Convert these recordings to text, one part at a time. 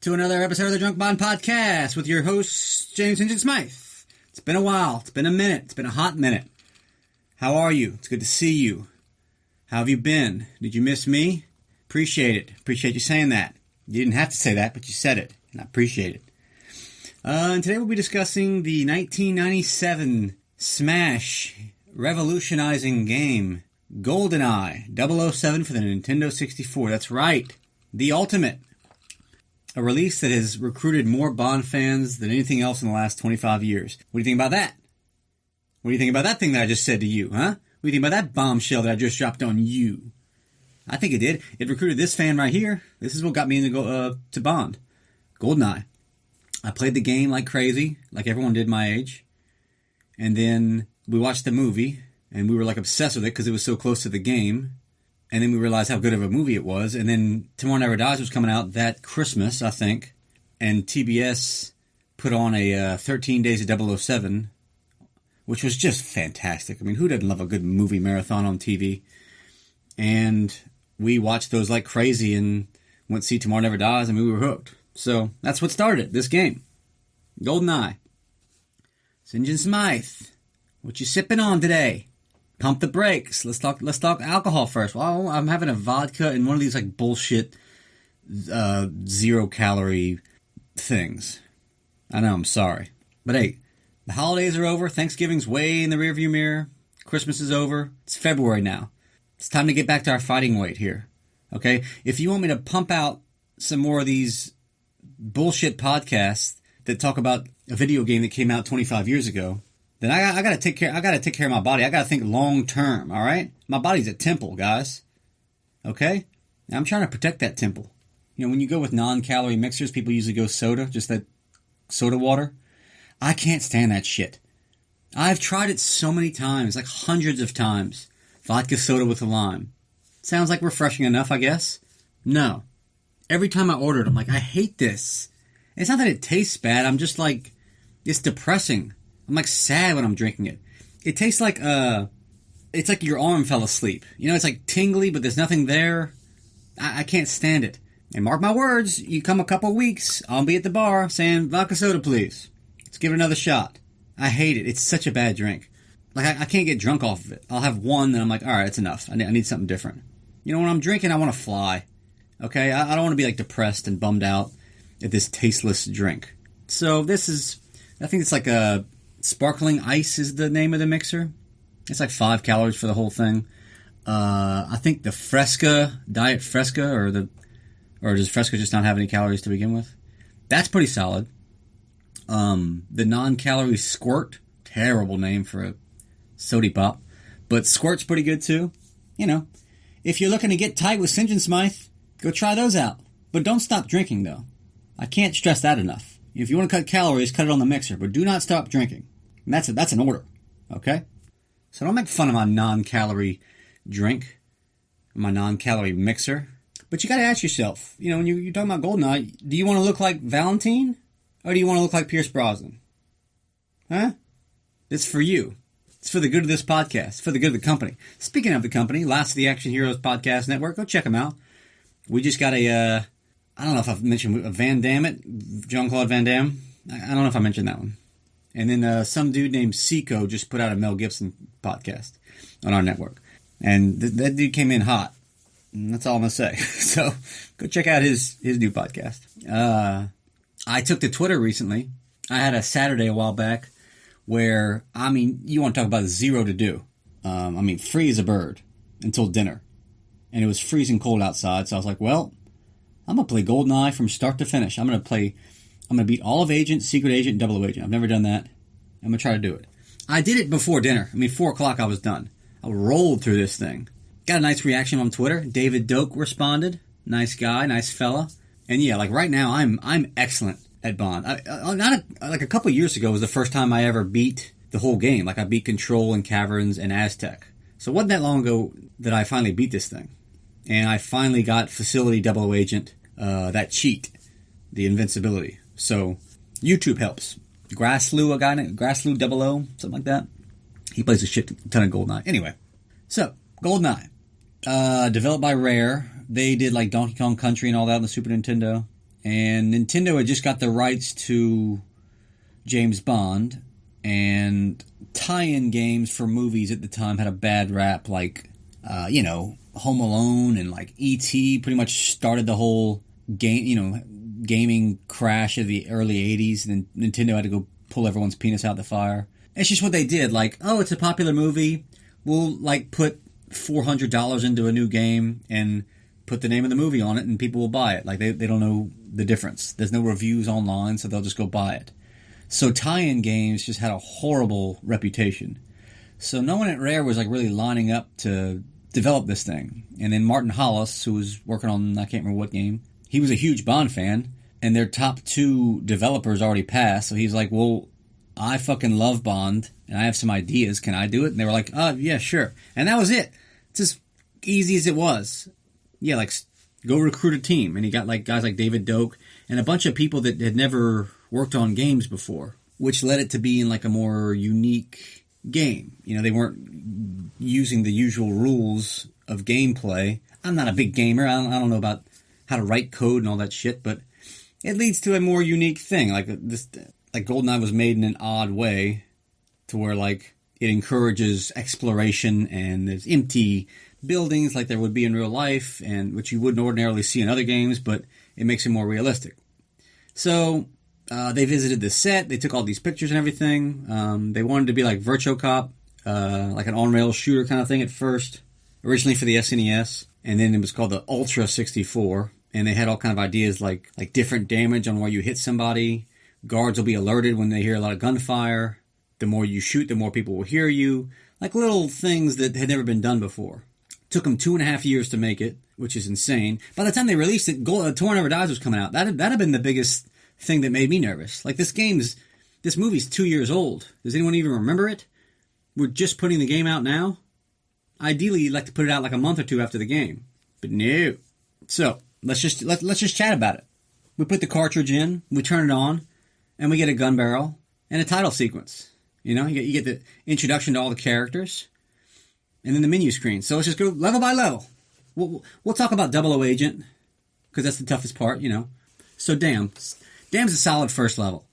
To another episode of the Drunk Bond Podcast with your host, James Hinton Smythe. It's been a while. It's been a minute. It's been a hot minute. How are you? It's good to see you. How have you been? Did you miss me? Appreciate it. Appreciate you saying that. You didn't have to say that, but you said it, and I appreciate it. And today we'll be discussing the 1997 smash revolutionizing game, GoldenEye 007 for the Nintendo 64. That's right. The ultimate. A release that has recruited more Bond fans than anything else in the last 25 years. What do you think about that? What do you think about that thing that I just said to you, huh? What do you think about that bombshell that I just dropped on you? I think it did. It recruited this fan right here. This is what got me into to Bond. GoldenEye. I played the game like crazy, like everyone did my age. And then we watched the movie, and we were like obsessed with it because it was so close to the game. And then we realized how good of a movie it was. And then Tomorrow Never Dies was coming out that Christmas, I think. And TBS put on a 13 Days of 007, which was just fantastic. I mean, who doesn't love a good movie marathon on TV? And we watched those like crazy and went to see Tomorrow Never Dies, and we were hooked. So that's what started this game. GoldenEye. St. John Smythe. What you sipping on today? Pump the brakes. Let's talk alcohol first. Well, I'm having a vodka and one of these like bullshit 0-calorie things. I know, I'm sorry. But hey, the holidays are over. Thanksgiving's way in the rearview mirror. Christmas is over. It's February now. It's time to get back to our fighting weight here. Okay? If you want me to pump out some more of these bullshit podcasts that talk about a video game that came out 25 years ago, then I gotta take care of my body. I gotta think long term, all right? My body's a temple, guys. Okay? Now, I'm trying to protect that temple. You know, when you go with non-calorie mixers, people usually go soda, just that soda water. I can't stand that shit. I've tried it so many times, like hundreds of times. Vodka soda with a lime. Sounds like refreshing enough, I guess. No. Every time I order it, I'm like, I hate this. And it's not that it tastes bad. I'm just like, it's depressing. I'm like sad when I'm drinking it. It tastes like, it's like your arm fell asleep. You know, it's like tingly, but there's nothing there. I can't stand it. And mark my words, you come a couple weeks, I'll be at the bar saying, vodka soda, please. Let's give it another shot. I hate it. It's such a bad drink. Like, I can't get drunk off of it. I'll have one, then I'm like, all right, it's enough. I need something different. You know, when I'm drinking, I want to fly. Okay? I don't want to be, like, depressed and bummed out at this tasteless drink. So this is, I think it's like a sparkling ice is the name of the mixer. It's like 5 calories for the whole thing. I think the Fresca, Diet Fresca, or does Fresca just not have any calories to begin with? That's pretty solid. The non-calorie Squirt, terrible name for a sody pop, but Squirt's pretty good too. You know, if you're looking to get tight with St. John Smythe, go try those out. But don't stop drinking though. I can't stress that enough. If you want to cut calories, cut it on the mixer, but do not stop drinking. And that's an order, okay? So don't make fun of my non-calorie drink, my non-calorie mixer. But you got to ask yourself, you know, when you're talking about GoldenEye, do you want to look like Valentine or do you want to look like Pierce Brosnan? Huh? It's for you. It's for the good of this podcast, for the good of the company. Speaking of the company, Last of the Action Heroes Podcast Network, go check them out. We just got I don't know if I've mentioned Van Damme, Jean-Claude Van Damme. I don't know if I mentioned that one. And then some dude named Seco just put out a Mel Gibson podcast on our network. And that dude came in hot. And that's all I'm going to say. So go check out his new podcast. I took to Twitter recently. I had a Saturday a while back where, I mean, you want to talk about zero to do. Free as a bird until dinner. And it was freezing cold outside. So I was like, well, I'm going to play GoldenEye from start to finish. I'm going to beat all of Agent, Secret Agent, and Double Agent. I've never done that. I'm going to try to do it. I did it before dinner. 4 o'clock I was done. I rolled through this thing. Got a nice reaction on Twitter. David Doak responded. Nice guy, nice fella. And yeah, like right now, I'm excellent at Bond. Like a couple years ago was the first time I ever beat the whole game. Like I beat Control and Caverns and Aztec. So it wasn't that long ago that I finally beat this thing. And I finally got Facility 00 Agent, that cheat, the invincibility. So YouTube helps. Grassloo, a guy named Grassloo 00, something like that. He plays a shit ton of GoldenEye. Anyway, so GoldenEye, developed by Rare. They did like Donkey Kong Country and all that on the Super Nintendo. And Nintendo had just got the rights to James Bond, and tie-in games for movies at the time had a bad rap, like, Home Alone and like E.T. pretty much started the whole gaming crash of the early 80s, and then Nintendo had to go pull everyone's penis out the fire. It's just what they did. Like, oh, it's a popular movie. We'll, like, put $400 into a new game and put the name of the movie on it, and people will buy it. Like, they don't know the difference. There's no reviews online, so they'll just go buy it. So tie-in games just had a horrible reputation. So no one at Rare was, like, really lining up to develop this thing. And then Martin Hollis, who was working on, I can't remember what game, he was a huge Bond fan, and their top 2 developers already passed, so he's like, well, I fucking love Bond, and I have some ideas. Can I do it? And they were like, yeah, sure. And that was it. It's as easy as it was. Yeah, like, go recruit a team. And he got, like, guys like David Doak and a bunch of people that had never worked on games before, which led it to being, like, a more unique game. They weren't using the usual rules of gameplay. I'm not a big gamer. I don't know about how to write code and all that shit, but it leads to a more unique thing. Like, GoldenEye was made in an odd way to where, like, it encourages exploration, and there's empty buildings like there would be in real life, and which you wouldn't ordinarily see in other games, but it makes it more realistic. So they visited the set. They took all these pictures and everything. They wanted to be like Virtua Cop, like an on-rail shooter kind of thing at first, originally for the SNES, and then it was called the Ultra 64, and they had all kind of ideas like different damage on where you hit somebody. Guards will be alerted when they hear a lot of gunfire. The more you shoot, the more people will hear you. Like little things that had never been done before. Took them 2.5 years to make it, which is insane. By the time they released it, Tomorrow Never Dies was coming out. That'd have been the biggest thing that made me nervous. Like, this movie's 2 years old. Does anyone even remember it? We're just putting the game out now? Ideally, you'd like to put it out like a month or two after the game. But no. So, let's just chat about it. We put the cartridge in, we turn it on, and we get a gun barrel and a title sequence. You get the introduction to all the characters, and then the menu screen. So let's just go level by level. We'll talk about 00 Agent, because that's the toughest part, So Dam's a solid first level.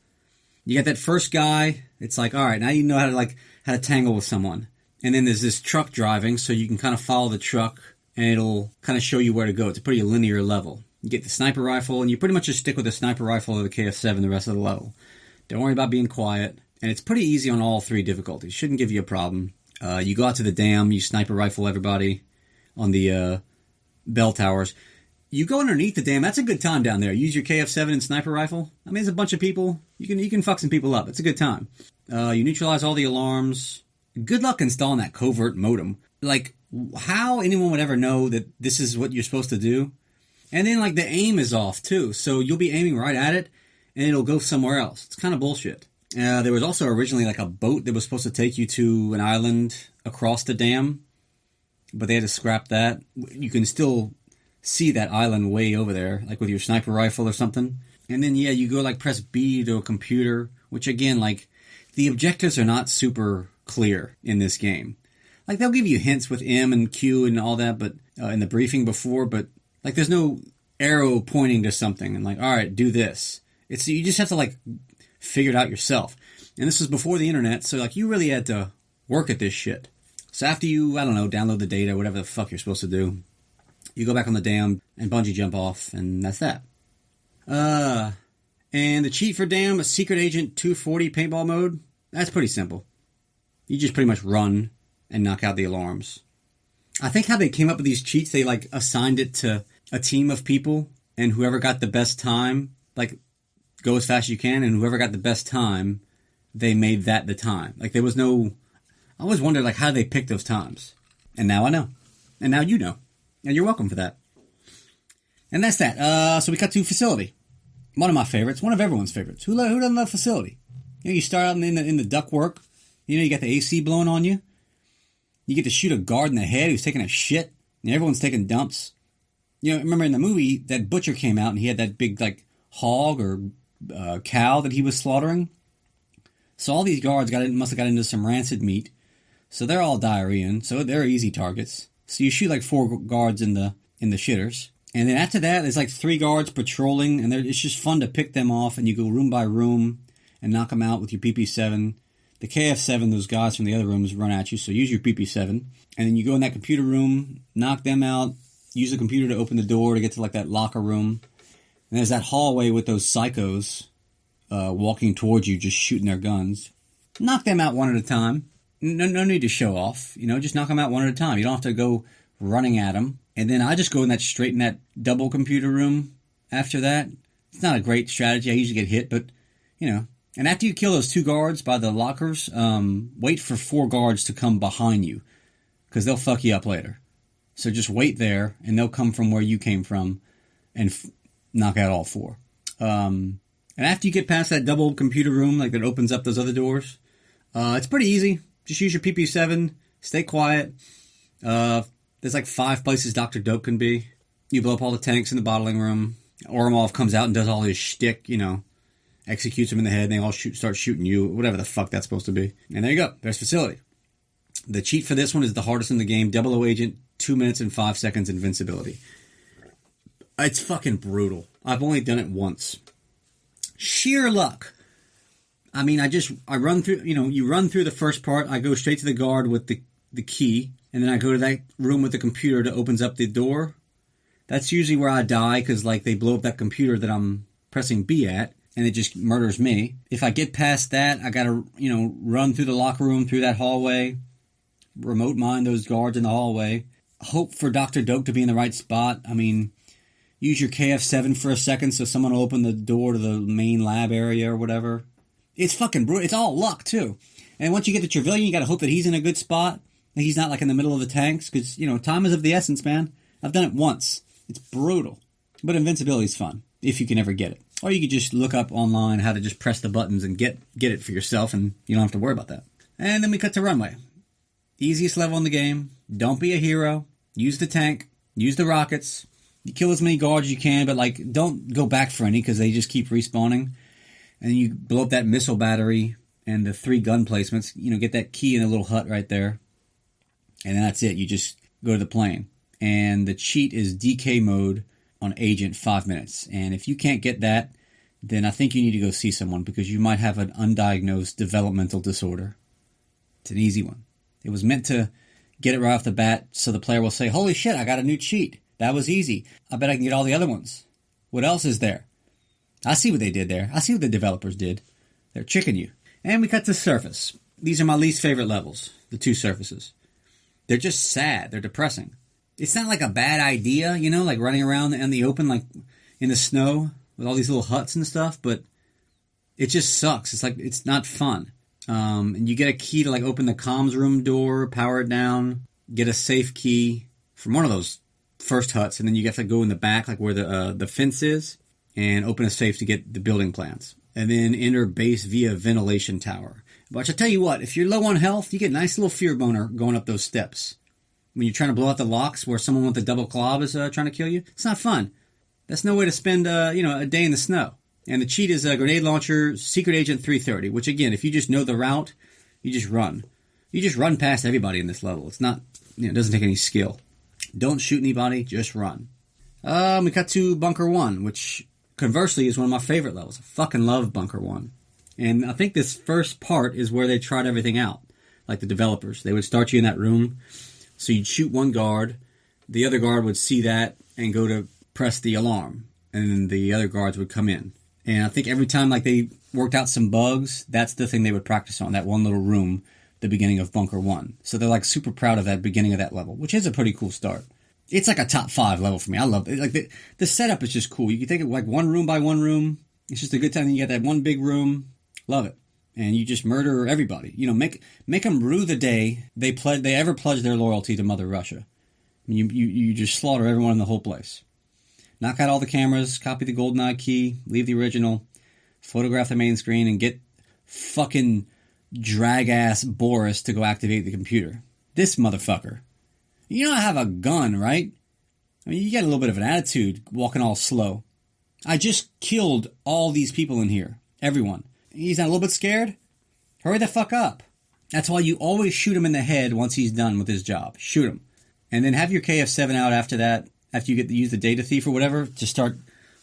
You got that first guy. It's like, all right, now you know how to tangle with someone. And then there's this truck driving, so you can kind of follow the truck, and it'll kind of show you where to go. It's a pretty linear level. You get the sniper rifle, and you pretty much just stick with the sniper rifle or the KF-7 the rest of the level. Don't worry about being quiet. And it's pretty easy on all 3 difficulties. Shouldn't give you a problem. You go out to the dam, you sniper rifle everybody on the bell towers. You go underneath the dam. That's a good time down there. Use your KF-7 and sniper rifle. There's a bunch of people. You can fuck some people up. It's a good time. You neutralize all the alarms. Good luck installing that covert modem. Like, how anyone would ever know that this is what you're supposed to do? And then, like, the aim is off, too. So you'll be aiming right at it, and it'll go somewhere else. It's kind of bullshit. There was also originally, like, a boat that was supposed to take you to an island across the dam, but they had to scrap that. You can still see that island way over there, like with your sniper rifle or something. And then, yeah, you go, like, press B to a computer, which, again, like, the objectives are not super clear in this game. Like, they'll give you hints with M and Q and all that, but in the briefing before, but, like, there's no arrow pointing to something and, like, all right, do this. You just have to, like, figure it out yourself. And this was before the internet, so, like, you really had to work at this shit. So after you, download the data, whatever the fuck you're supposed to do, you go back on the dam and bungee jump off, and that's that. And the cheat for Dam, a Secret Agent 240 paintball mode, that's pretty simple. You just pretty much run and knock out the alarms. I think how they came up with these cheats, they, like, assigned it to a team of people, and whoever got the best time, like, go as fast as you can, and whoever got the best time they made that the time. Like, there was no... I always wondered, like, how they pick those times. And now I know. And now you know. And you're welcome for that. And that's that. So we cut to Facility. One of my favorites. One of everyone's favorites. Who doesn't love Facility? You know, you start out in the ductwork. You know, you got the AC blowing on you. You get to shoot a guard in the head who's taking a shit. And everyone's taking dumps. You know, remember in the movie, that butcher came out and he had that big, like, hog or cow that he was slaughtering. So all these guards must have got into some rancid meat. So they're all diarrheaing. So they're easy targets. So you shoot like 4 guards in the shitters. And then after that, there's like 3 guards patrolling. And it's just fun to pick them off. And you go room by room and knock them out with your PP7. The KF7, those guys from the other rooms run at you. So use your PP7. And then you go in that computer room, knock them out. Use the computer to open the door to get to like that locker room. And there's that hallway with those psychos walking towards you, just shooting their guns. Knock them out one at a time. No need to show off. You know, just knock them out one at a time. You don't have to go running at them. And then I just go straight in that double computer room after that. It's not a great strategy. I usually get hit, but, you know. And after you kill those 2 guards by the lockers, wait for 4 guards to come behind you. Because they'll fuck you up later. So just wait there, and they'll come from where you came from and knock out all 4. And after you get past that double computer room, like that opens up those other doors, it's pretty easy. Just use your PP7, stay quiet. There's like 5 places Dr. Dope can be. You blow up all the tanks in the bottling room. Oromov comes out and does all his shtick, you know, executes them in the head, and they all start shooting you, whatever the fuck that's supposed to be. And there you go. There's Facility. The cheat for this one is the hardest in the game. 00 Agent, 2 minutes and 5 seconds invincibility. It's fucking brutal. I've only done it once. Sheer luck. I mean, I run through, you know, you run through the first part. I go straight to the guard with the key. And then I go to that room with the computer that opens up the door. That's usually where I die because, like, they blow up that computer that I'm pressing B at. And it just murders me. If I get past that, I gotta, you know, run through the locker room, through that hallway. Remote mine those guards in the hallway. Hope for Dr. Dope to be in the right spot. I mean, use your KF7 for a second so someone will open the door to the main lab area or whatever. It's fucking brutal. It's all luck, too. And once you get the Trevelyan, you gotta hope that he's in a good spot. That he's not, like, in the middle of the tanks. Because, you know, time is of the essence, man. I've done it once. It's brutal. But invincibility's fun, if you can ever get it. Or you could just look up online how to just press the buttons and get it for yourself, and you don't have to worry about that. And then we cut to Runway. Easiest level in the game. Don't be a hero. Use the tank. Use the rockets. You kill as many guards as you can, but, like, don't go back for any because they just keep respawning. And then you blow up that missile battery and the 3 gun placements. You know, get that key in the little hut right there. And then that's it. You just go to the plane. And the cheat is DK mode on Agent 5 minutes. And if you can't get that, then I think you need to go see someone because you might have an undiagnosed developmental disorder. It's an easy one. It was meant to get it right off the bat so the player will say, holy shit, I got a new cheat. That was easy. I bet I can get all the other ones. What else is there? I see what they did there. I see what the developers did. They're tricking you. And we cut to Surface. These are my least favorite levels, the 2 surfaces. They're just sad. They're depressing. It's not like a bad idea, you know, like running around in the open, like in the snow with all these little huts and stuff, but it just sucks. It's like, it's not fun. And you get a key to like open the comms room door, power it down, get a safe key from one of those first huts, and then you have to go in the back, like where the fence is, and open a safe to get the building plans. And then enter base via ventilation tower. But I tell you what, if you're low on health, you get a nice little fear boner going up those steps. When you're trying to blow out the locks where someone with a double claw is trying to kill you, it's not fun. That's no way to spend, a day in the snow. And the cheat is a grenade launcher, Secret Agent 330, which again, if you just know the route, you just run. You just run past everybody in this level. It's not, it doesn't take any skill. Don't shoot anybody, just run. We cut to Bunker 1, which conversely is one of my favorite levels. I fucking love Bunker 1. And I think this first part is where they tried everything out. Like the developers. They would start you in that room. So you'd shoot one guard. The other guard would see that and go to press the alarm. And then the other guards would come in. And I think every time like they worked out some bugs, that's the thing they would practice on. That one little room, the beginning of Bunker 1. So they're like super proud of that beginning of that level, which is a pretty cool start. It's like a top 5 level for me. I love it. Like the setup is just cool. You can take it like one room by one room. It's just a good time. You got that one big room. Love it. and you just murder everybody. You know, make them rue the day they ever pledged their loyalty to Mother Russia. You just slaughter everyone in the whole place. Knock out all the cameras, copy the GoldenEye key, leave the original, photograph the main screen, and get fucking drag-ass Boris to go activate the computer. This motherfucker. You know I have a gun, right? I mean, you got a little bit of an attitude, walking all slow. I just killed all these people in here. Everyone. He's not a little bit scared? Hurry the fuck up. That's why you always shoot him in the head once he's done with his job. Shoot him. And then have your KF-7 out after that, after you get to use the data thief or whatever, to start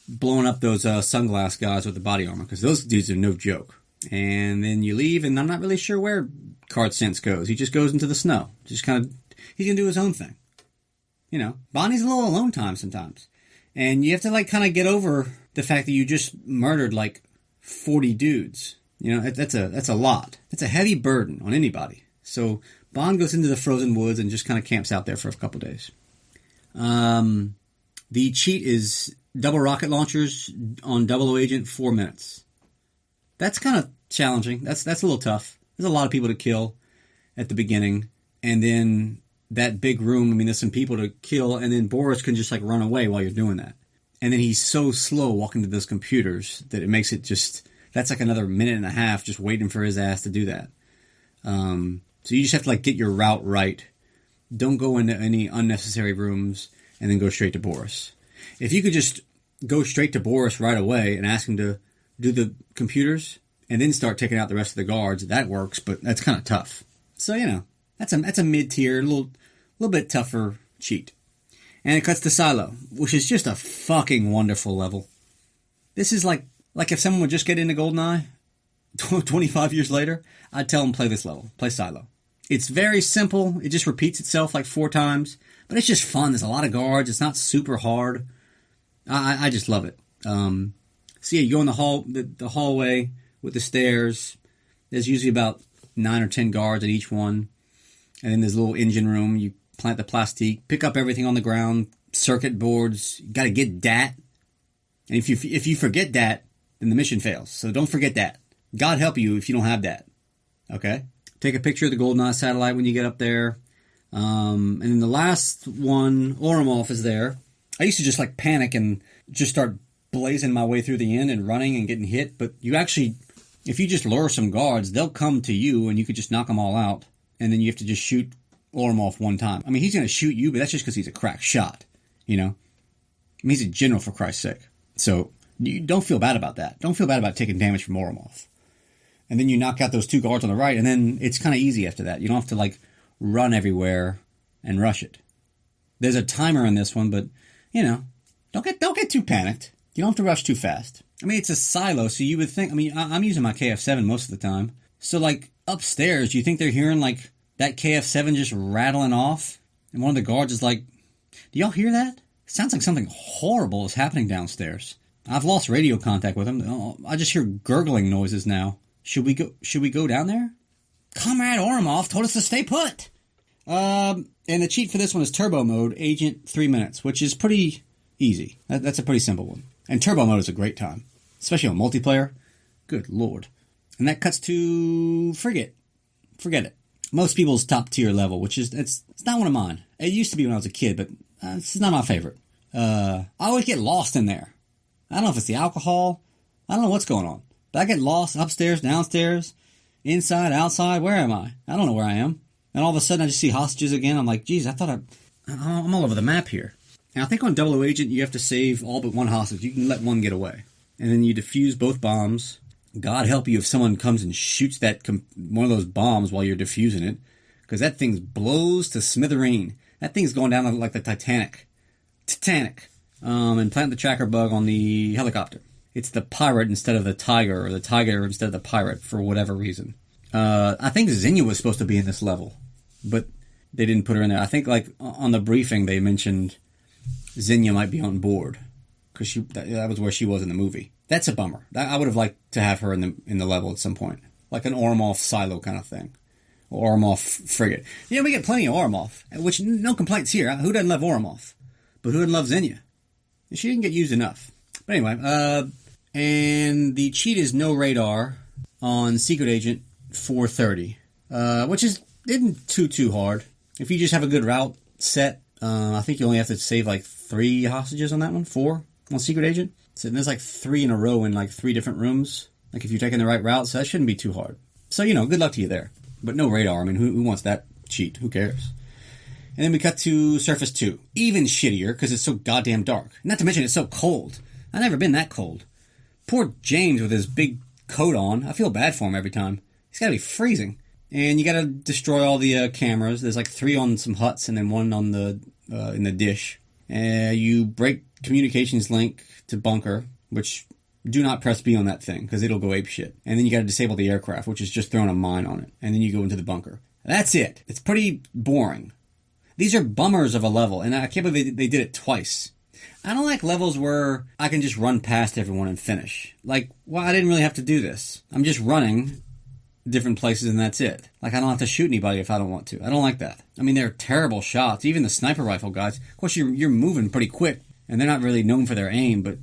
blowing up those sunglass guys with the body armor, because those dudes are no joke. And then you leave, and I'm not really sure where Card Sense goes. He just goes into the snow. Just kind of, he's going to do his own thing. You know, Bonnie's a little alone time sometimes. And you have to, like, kind of get over the fact that you just murdered, like, 40 dudes. You know, that's a lot. That's a heavy burden on anybody. So Bond goes into the frozen woods and just kind of camps out there for a couple days. The cheat is double rocket launchers on double agent, 4 minutes. That's kind of challenging. That's a little tough. There's a lot of people to kill at the beginning. And then that big room, I mean, there's some people to kill. And then Boris can just, like, run away while you're doing that. And then he's so slow walking to those computers that it makes it just... That's like another minute and a half just waiting for his ass to do that. So you just have to, like, get your route right. Don't go into any unnecessary rooms and then go straight to Boris. If you could just go straight to Boris right away and ask him to do the computers and then start taking out the rest of the guards, that works, but that's kind of tough. So, you know, that's a mid-tier, a little bit tougher cheat. And it cuts to Silo, which is just a fucking wonderful level. This is like if someone would just get into GoldenEye 25 years later, I'd tell them play this level, play Silo. It's very simple. It just repeats itself like 4 times, but it's just fun. There's a lot of guards. It's not super hard. I just love it. So yeah, you go in the hallway with the stairs. There's usually about 9 or 10 guards at each one. And then there's a little engine room. You plant the plastique, pick up everything on the ground, circuit boards. You got to get dat. And if you forget dat, then the mission fails. So don't forget that. God help you if you don't have that. Okay? Take a picture of the GoldenEye satellite when you get up there. And then the last one, Ourumov is there. I used to just like panic and just start blazing my way through the end and running and getting hit. But you actually, if you just lure some guards, they'll come to you and you could just knock them all out. And then you have to just shoot Ourumov one time. I mean, he's going to shoot you, but that's just because he's a crack shot, you know? I mean, he's a general, for Christ's sake. So you don't feel bad about that. Don't feel bad about taking damage from Ourumov. And then you knock out those 2 guards on the right, and then it's kind of easy after that. You don't have to, like, run everywhere and rush it. There's a timer in this one, but, you know, don't get too panicked. You don't have to rush too fast. I mean, it's a silo, so you would think... I mean, I'm using my KF-7 most of the time. So, like, upstairs, do you think they're hearing, like, that KF-7 just rattling off? And one of the guards is like, do y'all hear that? It sounds like something horrible is happening downstairs. I've lost radio contact with him. Oh, I just hear gurgling noises now. Should we go down there? Comrade Ourumov told us to stay put. And the cheat for this one is turbo mode, agent 3 minutes, which is pretty easy. That's a pretty simple one. And turbo mode is a great time, especially on multiplayer. Good lord. And that cuts to Frigate. Forget it. Most people's top tier level, which is, it's not one of mine. It used to be when I was a kid, but it's not my favorite. I always get lost in there. I don't know if it's the alcohol. I don't know what's going on. But I get lost upstairs, downstairs, inside, outside. Where am I? I don't know where I am. And all of a sudden I just see hostages again. I'm like, geez, I thought I'm all over the map here. And I think on Double Agent you have to save all but one hostage. You can let one get away. And then you defuse both bombs. God help you if someone comes and shoots one of those bombs while you're defusing it. Because that thing blows to smithereen. That thing's going down like the Titanic. And plant the tracker bug on the helicopter. It's the pirate instead of the tiger, or the tiger instead of the pirate, for whatever reason. I think Xenia was supposed to be in this level, but they didn't put her in there. I think, like, on the briefing, they mentioned Xenia might be on board, because that was where she was in the movie. That's a bummer. I would have liked to have her in the level at some point, like an Ourumov silo kind of thing, or Ourumov frigate. You know, we get plenty of Ourumov, which no complaints here. Who doesn't love Ourumov? But who doesn't love Xenia? She didn't get used enough. But anyway, and the cheat is no radar on Secret Agent 430, which isn't too hard. If you just have a good route set, I think you only have to save like 3 hostages on that one, 4 on Secret Agent. So there's like 3 in a row in like 3 different rooms, like if you're taking the right route, so that shouldn't be too hard. So, good luck to you there. But no radar, I mean, who wants that cheat? Who cares? And then we cut to Surface 2. Even shittier, because it's so goddamn dark. Not to mention it's so cold. I've never been that cold. Poor James with his big coat on. I feel bad for him every time. He's got to be freezing. And you got to destroy all the cameras. There's like 3 on some huts and then 1 on the in the dish. You break communications link to bunker, which do not press B on that thing because it'll go apeshit. And then you got to disable the aircraft, which is just throwing a mine on it. And then you go into the bunker. That's it. It's pretty boring. These are bummers of a level, and I can't believe they did it twice. I don't like levels where I can just run past everyone and finish. Like, well, I didn't really have to do this. I'm just running different places and that's it. Like, I don't have to shoot anybody if I don't want to. I don't like that. I mean, they're terrible shots. Even the sniper rifle guys. Of course, you're moving pretty quick, and they're not really known for their aim, but,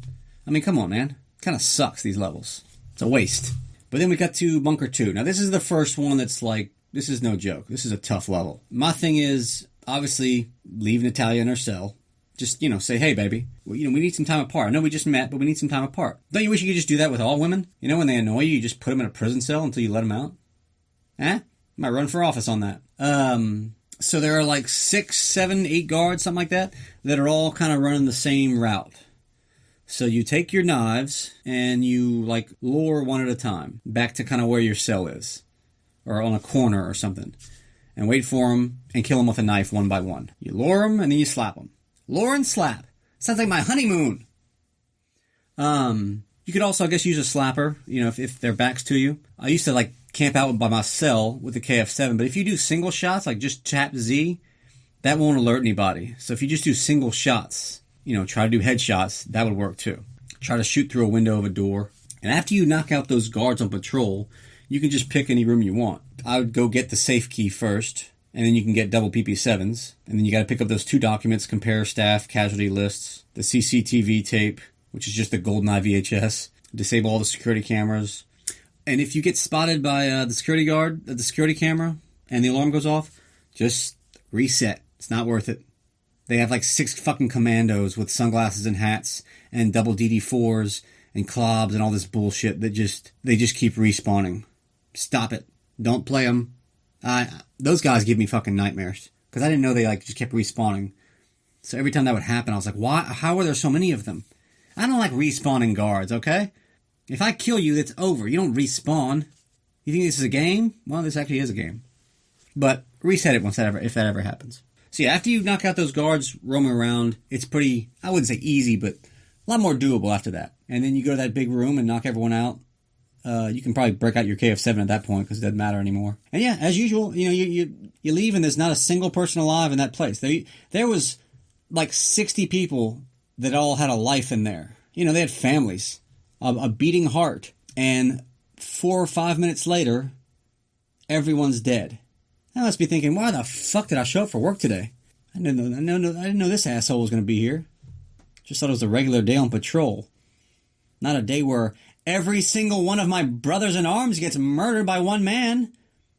I mean, come on, man. It kind of sucks, these levels. It's a waste. But then we got to Bunker 2. Now, this is the first one that's like, this is no joke. This is a tough level. My thing is, obviously, leave Natalia in her cell. Just, say, hey, baby, well, we need some time apart. I know we just met, but we need some time apart. Don't you wish you could just do that with all women? When they annoy you, you just put them in a prison cell until you let them out? Might run for office on that. So there are like 6, 7, 8 guards, something like that are all kind of running the same route. So you take your knives and you, like, lure one at a time back to kind of where your cell is. Or on a corner or something. And wait for them and kill them with a knife one by one. You lure them and then you slap them. Lure and slap. Sounds like my honeymoon. You could also, I guess, use a slapper, if their back's to you. I used to, like, camp out by my cell with the KF7, but if you do single shots, like just tap Z, that won't alert anybody. So if you just do single shots, try to do headshots, that would work too. Try to shoot through a window of a door. And after you knock out those guards on patrol, you can just pick any room you want. I would go get the safe key first, and then you can get double PP7s. And then you got to pick up those 2 documents, compare staff, casualty lists, the CCTV tape, which is just the GoldenEye VHS, disable all the security cameras. And if you get spotted by the security guard at the security camera and the alarm goes off, just reset. It's not worth it. They have like 6 fucking commandos with sunglasses and hats and double DD4s and clobs and all this bullshit that they just keep respawning. Stop it. Don't play them. Those guys give me fucking nightmares because I didn't know they just kept respawning. So every time that would happen, I was like, why? How are there so many of them? I don't like respawning guards, okay? If I kill you, it's over. You don't respawn. You think this is a game? Well, this actually is a game. But reset it if that ever happens. So yeah, after you knock out those guards roaming around, it's pretty, I wouldn't say easy, but a lot more doable after that. And then you go to that big room and knock everyone out. You can probably break out your KF7 at that point because it doesn't matter anymore. And yeah, as usual, you leave and there's not a single person alive in that place. There was like 60 people that all had a life in there. They had families, a beating heart. And 4 or 5 minutes later, everyone's dead. I must be thinking, why the fuck did I show up for work today? I didn't know this asshole was going to be here. Just thought it was a regular day on patrol. Not a day where every single one of my brothers in arms gets murdered by one man.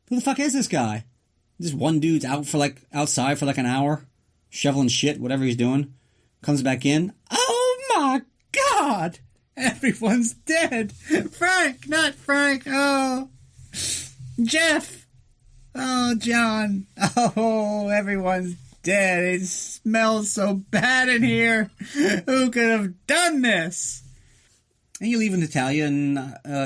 Who the fuck is this guy? This one dude's outside for an hour, shoveling shit, whatever he's doing. Comes back in. Oh my God! Everyone's dead. Frank, not Frank. Oh, Jeff. Oh, John. Oh, everyone's dead. It smells so bad in here. Who could have done this? And you leave Natalia and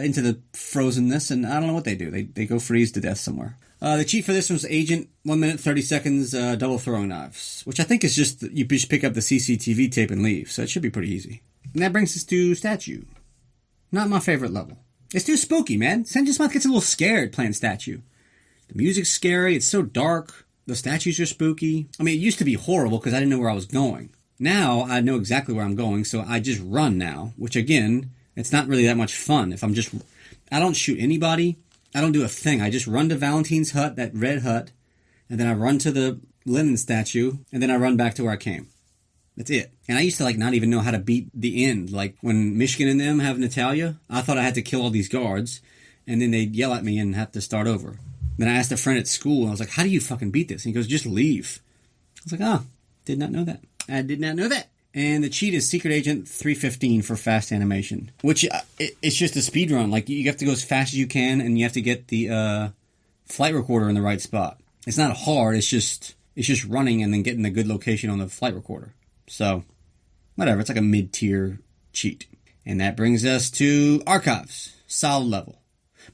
into the frozenness, and I don't know what they do. They go freeze to death somewhere. The cheat for this was Agent 1 minute 30 seconds double throwing knives, which I think is just you just pick up the CCTV tape and leave, so it should be pretty easy. And that brings us to Statue. Not my favorite level. It's too spooky, man. Senjusmouth gets a little scared playing Statue. The music's scary. It's so dark. The statues are spooky. I mean, it used to be horrible because I didn't know where I was going. Now I know exactly where I'm going, so I just run now, which again, it's not really that much fun. I don't shoot anybody. I don't do a thing. I just run to Valentine's hut, that red hut, and then I run to the Lenin statue, and then I run back to where I came. That's it. And I used to not even know how to beat the end. Like when Michigan and them have Natalia, I thought I had to kill all these guards, and then they'd yell at me and have to start over. Then I asked a friend at school, and I was like, how do you fucking beat this? And he goes, just leave. I was like, oh, did not know that. I did not know that. And the cheat is Secret Agent 315 for fast animation, which it's just a speed run. Like, you have to go as fast as you can, and you have to get the flight recorder in the right spot. It's not hard. It's just running and then getting the good location on the flight recorder. So, whatever. It's like a mid-tier cheat. And that brings us to Archives. Solid level.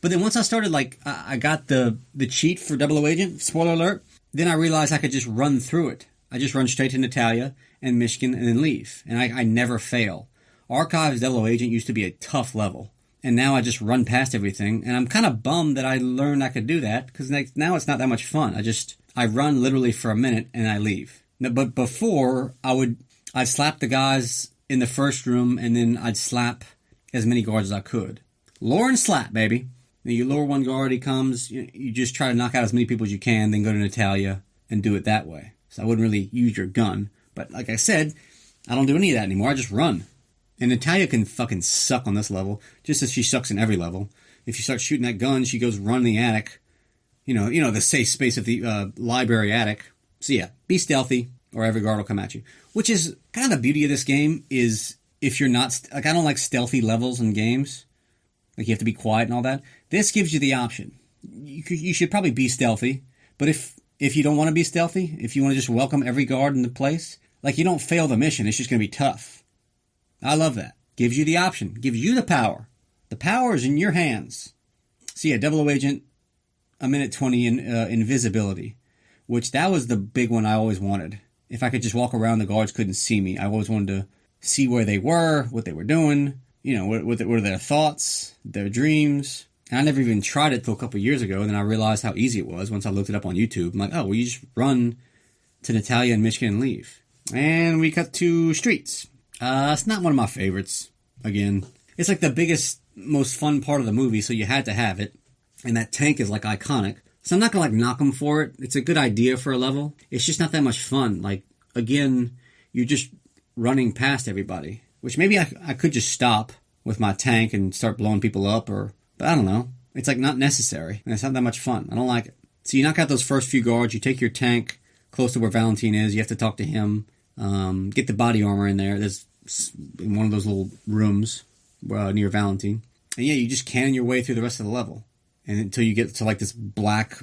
But then once I started, like, I got the cheat for Double Agent, spoiler alert, then I realized I could just run through it. I just run straight to Natalia and Michigan and then leave. And I never fail. Archives Double Agent used to be a tough level. And now I just run past everything. And I'm kind of bummed that I learned I could do that, because now it's not that much fun. I run literally for a minute and I leave. But before, I'd slap the guys in the first room, and then I'd slap as many guards as I could. Lure and slap, baby. You lure one guard, he comes, you just try to knock out as many people as you can, then go to Natalia and do it that way. So I wouldn't really use your gun. But like I said, I don't do any of that anymore. I just run. And Natalia can fucking suck on this level, just as she sucks in every level. If you start shooting that gun, she goes run the attic. You know, the safe space of the library attic. So yeah, be stealthy, or every guard will come at you. Which is kind of the beauty of this game, is if you're not... Like, I don't like stealthy levels in games. Like, you have to be quiet and all that. This gives you the option. You should probably be stealthy, but if you don't want to be stealthy, if you want to just welcome every guard in the place, like, you don't fail the mission, it's just going to be tough. I love that. Gives you the option. Gives you the power. The power is in your hands. So yeah, Double Agent, a minute 20 in invisibility, which that was the big one I always wanted. If I could just walk around, the guards couldn't see me. I always wanted to see where they were, what they were doing, what are their thoughts, their dreams. And I never even tried it till a couple of years ago, and then I realized how easy it was once I looked it up on YouTube. I'm like, oh, well, you just run to Natalia and Michigan and leave. And we cut to Streets. It's not one of my favorites, again. It's like the biggest, most fun part of the movie, so you had to have it. And that tank is, like, iconic. So I'm not going to, like, knock them for it. It's a good idea for a level. It's just not that much fun. Like, again, you're just running past everybody. Which maybe I could just stop with my tank and start blowing people up, but I don't know. It's, like, not necessary. And it's not that much fun. I don't like it. So you knock out those first few guards. You take your tank close to where Valentine is. You have to talk to him. Get the body armor in there. There's in one of those little rooms near Valentine. And yeah, you just cannon your way through the rest of the level. And until you get to, like, this black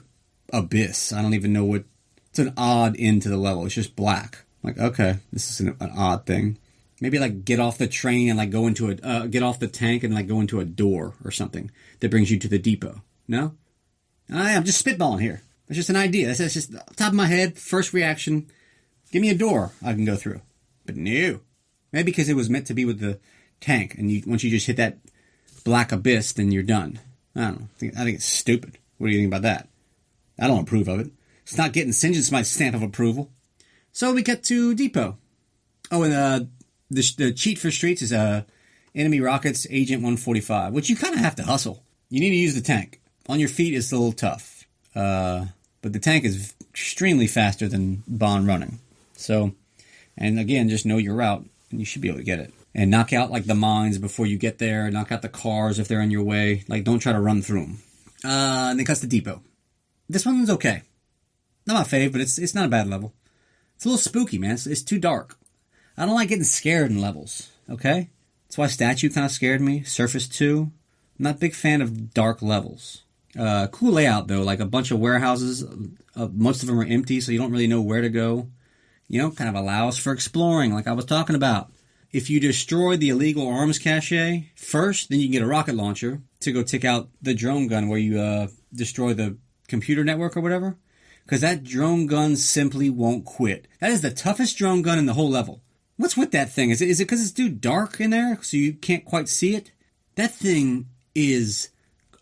abyss. I don't even know what... It's an odd end to the level. It's just black. I'm like, okay, this is an odd thing. Maybe, like, get off the train and, like, go into get off the tank and, like, go into a door or something that brings you to the depot. No? I'm just spitballing here. It's just an idea. That's just top of my head, first reaction. Give me a door I can go through. But no. Maybe because it was meant to be with the tank, and once you just hit that black abyss, then you're done. I don't know. I think it's stupid. What do you think about that? I don't approve of it. It's not getting St. my stamp of approval. So we get to Depot. Oh, and the cheat for Streets is enemy rockets Agent 145, which you kind of have to hustle. You need to use the tank. On your feet is a little tough. But the tank is extremely faster than Bond running. So, and again, just know your route, and you should be able to get it. And knock out, like, the mines before you get there. Knock out the cars if they're in your way. Like, don't try to run through them. And then cuts to Depot. This one's okay. Not my fave, but it's not a bad level. It's a little spooky, man. It's too dark. I don't like getting scared in levels, okay? That's why Statue kind of scared me. Surface 2. I'm not a big fan of dark levels. Cool layout, though. Like, a bunch of warehouses. Most of them are empty, so you don't really know where to go. Kind of allows for exploring, like I was talking about. If you destroy the illegal arms cache first, then you can get a rocket launcher to go take out the drone gun where you destroy the computer network or whatever. Because that drone gun simply won't quit. That is the toughest drone gun in the whole level. What's with that thing? Is it because it's too dark in there so you can't quite see it? That thing is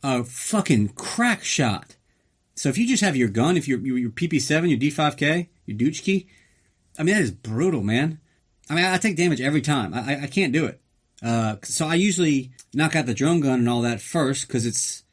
a fucking crack shot. So if you just have your gun, if your PP7, your D5K, your Dutchke, I mean, that is brutal, man. I mean, I take damage every time. I can't do it. So I usually knock out the drone gun and all that first, because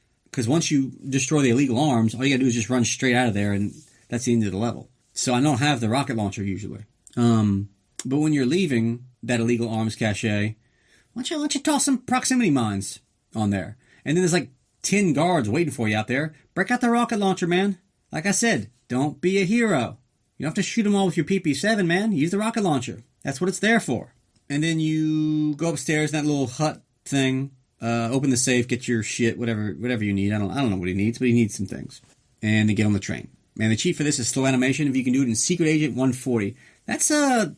once you destroy the illegal arms, all you gotta do is just run straight out of there, and that's the end of the level. So I don't have the rocket launcher usually. But when you're leaving that illegal arms cache, why don't you toss some proximity mines on there? And then there's like 10 guards waiting for you out there. Break out the rocket launcher, man. Like I said, don't be a hero. You don't have to shoot them all with your PP7, man. Use the rocket launcher. That's what it's there for. And then you go upstairs in that little hut thing, open the safe, get your shit, whatever you need. I don't know what he needs, but he needs some things. And then get on the train. And the cheat for this is slow animation. If you can do it in Secret Agent 140, that's a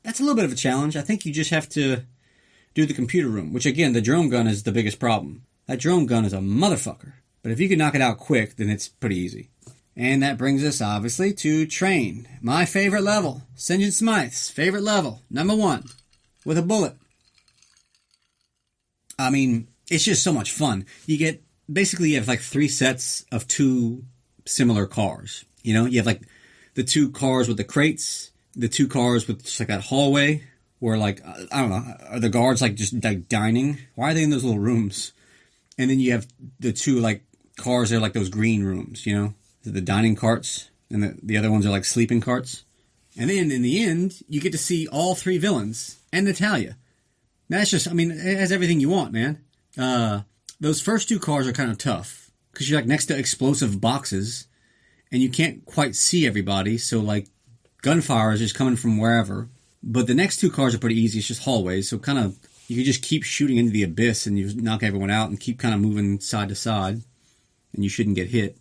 little bit of a challenge. I think you just have to do the computer room, which again, the drone gun is the biggest problem. That drone gun is a motherfucker. But if you can knock it out quick, then it's pretty easy. And that brings us, obviously, to Train. My favorite level. St. John Smythe's favorite level. Number 1. With a bullet. I mean, it's just so much fun. You have like 3 sets of 2 similar cars. You know, you have like the 2 cars with the crates, the 2 cars with just like that hallway where like, I don't know, are the guards like just like dining? Why are they in those little rooms? And then you have the 2 like cars that are like those green rooms, you know, the dining carts, and the other ones are like sleeping carts. And then in the end, you get to see all 3 villains and Natalia. That's just, I mean, it has everything you want, man. Those first 2 cars are kind of tough because you're like next to explosive boxes and you can't quite see everybody. So like gunfire is just coming from wherever. But the next 2 cars are pretty easy. It's just hallways. So kind of you can just keep shooting into the abyss and you knock everyone out and keep kind of moving side to side and you shouldn't get hit.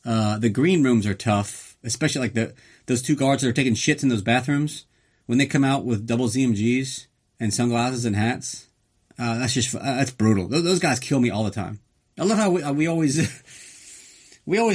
The green rooms are tough, especially like those 2 guards that are taking shits in those bathrooms. When they come out with double ZMGs and sunglasses and hats, that's brutal. Those guys kill me all the time. I love how we always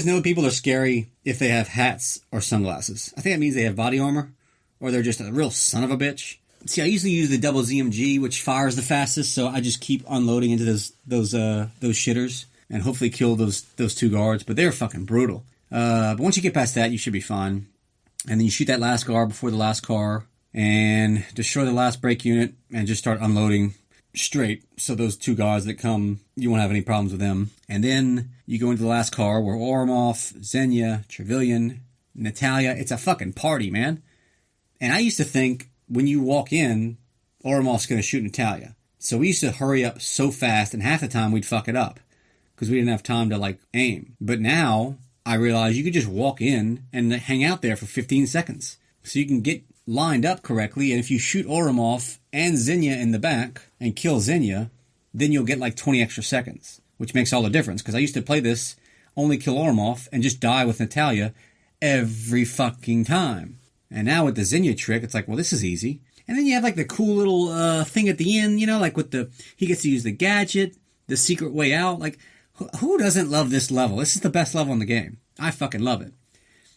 know people are scary if they have hats or sunglasses. I think that means they have body armor or they're just a real son of a bitch. See, I usually use the double ZMG, which fires the fastest, so I just keep unloading into those shitters and hopefully kill those 2 guards. But they're fucking brutal. But once you get past that, you should be fine. And then you shoot that last guard before the last car and destroy the last brake unit and just start unloading straight. So those 2 guards that come, you won't have any problems with them. And then you go into the last car where Oromov, Xenia, Trevelyan, Natalia, it's a fucking party, man. And I used to think when you walk in, Oromov's going to shoot Natalia. So we used to hurry up so fast, and half the time we'd fuck it up because we didn't have time to like aim. But now I realize you could just walk in and hang out there for 15 seconds. So you can get lined up correctly, and if you shoot Oromov and Xenia in the back and kill Xenia, then you'll get like 20 extra seconds, which makes all the difference. Because I used to play this, only kill Oromov and just die with Natalia every fucking time. And now with the Xenia trick, it's like, well, this is easy. And then you have like the cool little thing at the end, you know, like with he gets to use the gadget, the secret way out. Like, who doesn't love this level? This is the best level in the game. I fucking love it.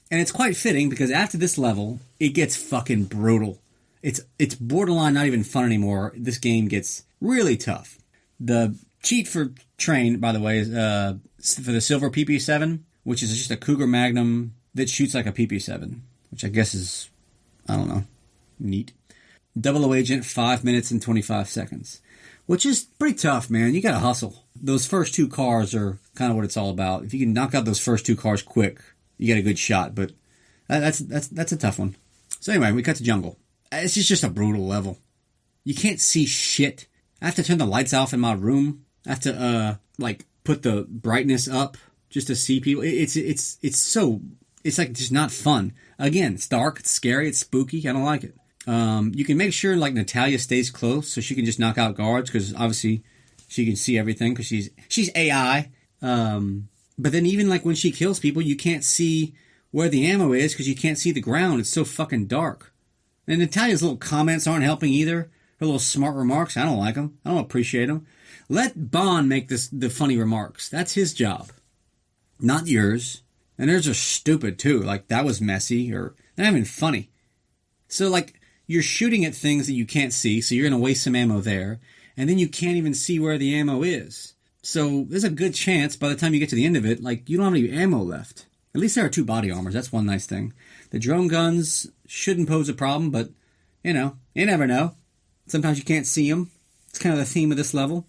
And it's quite fitting because after this level, it gets fucking brutal. It's borderline not even fun anymore. This game gets really tough. The cheat for Train, by the way, is for the silver PP7, which is just a Cougar Magnum that shoots like a PP7, which I guess is, I don't know, neat. Double O Agent, 5 minutes and 25 seconds, which is pretty tough, man. You gotta hustle. Those first 2 cars are kind of what it's all about. If you can knock out those first 2 cars quick, you get a good shot, but that's a tough one. So anyway, we cut to jungle. It's just a brutal level. You can't see shit. I have to turn the lights off in my room. I have to like put the brightness up just to see people. It's like just not fun. Again, it's dark, it's scary, it's spooky. I don't like it. You can make sure like Natalia stays close so she can just knock out guards because obviously she can see everything because she's AI. But then even like when she kills people, you can't see where the ammo is because you can't see the ground. It's so fucking dark. And Natalia's little comments aren't helping either. Her little smart remarks, I don't like them. I don't appreciate them. Let Bond make the funny remarks. That's his job, not yours. And theirs are stupid too. Like that was messy or they're not even funny. So like you're shooting at things that you can't see, so you're going to waste some ammo there. And then you can't even see where the ammo is. So there's a good chance by the time you get to the end of it, like you don't have any ammo left. At least there are 2 body armors. That's one nice thing. The drone guns shouldn't pose a problem, but you know, you never know. Sometimes you can't see them. It's kind of the theme of this level.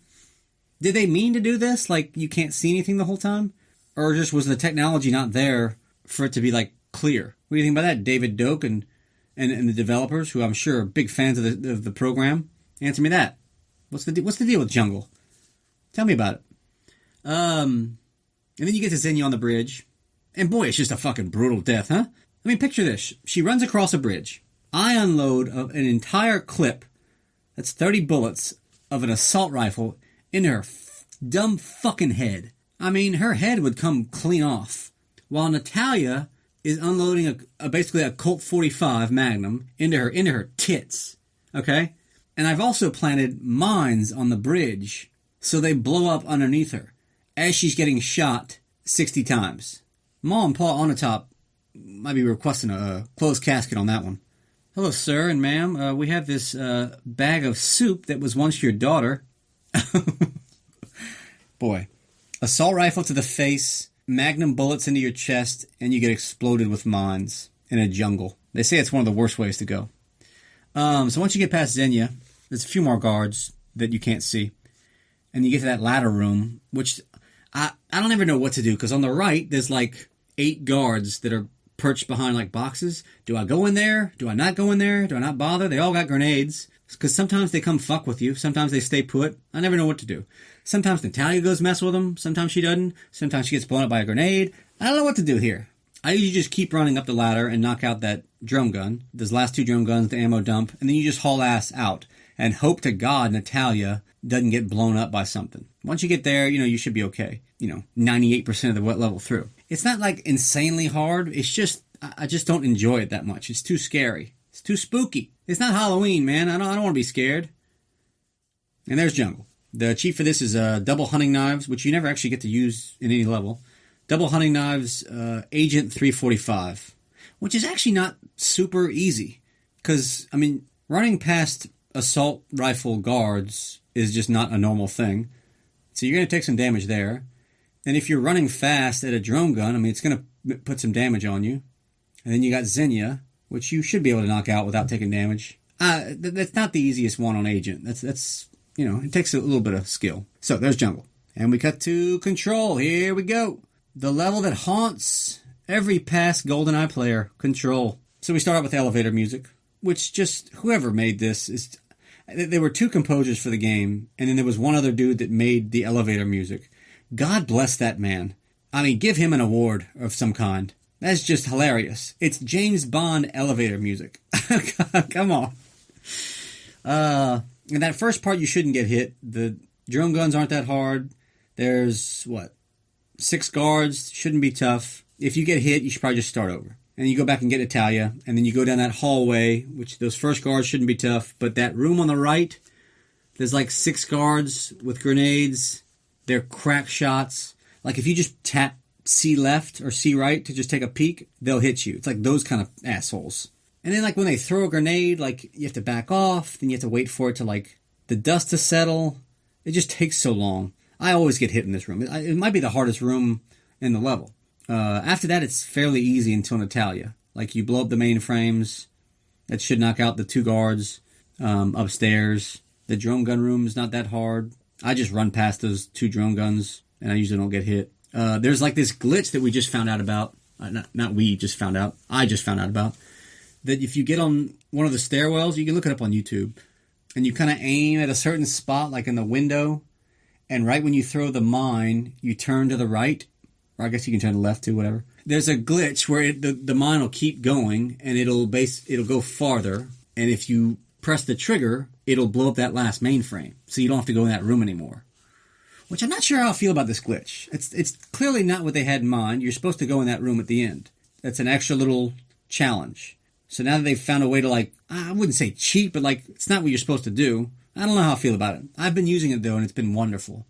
Did they mean to do this? Like you can't see anything the whole time? Or just was the technology not there for it to be like clear? What do you think about that, David Doak and the developers, who I'm sure are big fans of the program? Answer me that. What's the deal with jungle? Tell me about it. And then you get to Xenia on the bridge. And boy, it's just a fucking brutal death, huh? I mean, picture this. She runs across a bridge. I unload an entire clip, that's 30 bullets, of an assault rifle into her dumb fucking head. I mean, her head would come clean off. While Natalia is unloading basically a Colt 45 Magnum into her tits. Okay? And I've also planted mines on the bridge so they blow up underneath her as she's getting shot 60 times. Ma and Pa on the top might be requesting a closed casket on that one. Hello, sir and ma'am. We have this bag of soup that was once your daughter. Boy. Assault rifle to the face, Magnum bullets into your chest, and you get exploded with mines in a jungle. They say it's one of the worst ways to go. So once you get past Xenia, there's a few more guards that you can't see. And you get to that ladder room, which I don't ever know what to do, because on the right, there's like 8 guards that are perched behind like boxes. Do I go in there? Do I not go in there? Do I not bother? They all got grenades. Because sometimes they come fuck with you. Sometimes they stay put. I never know what to do. Sometimes Natalia goes mess with them. Sometimes she doesn't. Sometimes she gets blown up by a grenade. I don't know what to do here. I usually just keep running up the ladder and knock out that drum gun. Those last 2 drum guns, the ammo dump. And then you just haul ass out. And hope to God Natalia doesn't get blown up by something. Once you get there, you should be okay. 98% of the level through. It's not like insanely hard. It's just, I just don't enjoy it that much. It's too scary. It's too spooky. It's not Halloween, man. I don't want to be scared. And there's Jungle. The cheat for this is double hunting knives, which you never actually get to use in any level. Double hunting knives, Agent 345, which is actually not super easy. Because, running past assault rifle guards is just not a normal thing. So you're going to take some damage there. And if you're running fast at a drone gun, it's going to put some damage on you. And then you got Xenia, which you should be able to knock out without taking damage. That's not the easiest one on Agent. That's it takes a little bit of skill. So there's Jungle. And we cut to Control. Here we go. The level that haunts every past GoldenEye player, Control. So we start out with elevator music, which just, whoever made this is... There were 2 composers for the game, and then there was one other dude that made the elevator music. God bless that man. Give him an award of some kind. That's just hilarious. It's James Bond elevator music. Come on. In that first part, you shouldn't get hit. The drone guns aren't that hard. There's, 6 guards. Shouldn't be tough. If you get hit, you should probably just start over. And you go back and get Natalia, and then you go down that hallway, which those first guards shouldn't be tough. But that room on the right, there's like 6 guards with grenades. They're crack shots. Like if you just tap C left or C right to just take a peek, they'll hit you. It's like those kind of assholes. And then like when they throw a grenade, like you have to back off, then you have to wait for it to like the dust to settle. It just takes so long. I always get hit in this room. It might be the hardest room in the level. After that, it's fairly easy until Natalia. Like, you blow up the mainframes. That should knock out the 2 guards upstairs. The drone gun room is not that hard. I just run past those 2 drone guns, and I usually don't get hit. There's, like, this glitch that we just found out about. Not we just found out. I just found out about. That if you get on one of the stairwells, you can look it up on YouTube, and you kind of aim at a certain spot, like in the window, and right when you throw the mine, you turn to the right. Or I guess you can turn to the left too, whatever. There's a glitch where the mine will keep going, and it'll go farther. And if you press the trigger, it'll blow up that last mainframe, so you don't have to go in that room anymore. Which I'm not sure how I feel about this glitch. It's clearly not what they had in mind. You're supposed to go in that room at the end. That's an extra little challenge. So now that they've found a way to, like, I wouldn't say cheat, but like it's not what you're supposed to do. I don't know how I feel about it. I've been using it though, and it's been wonderful.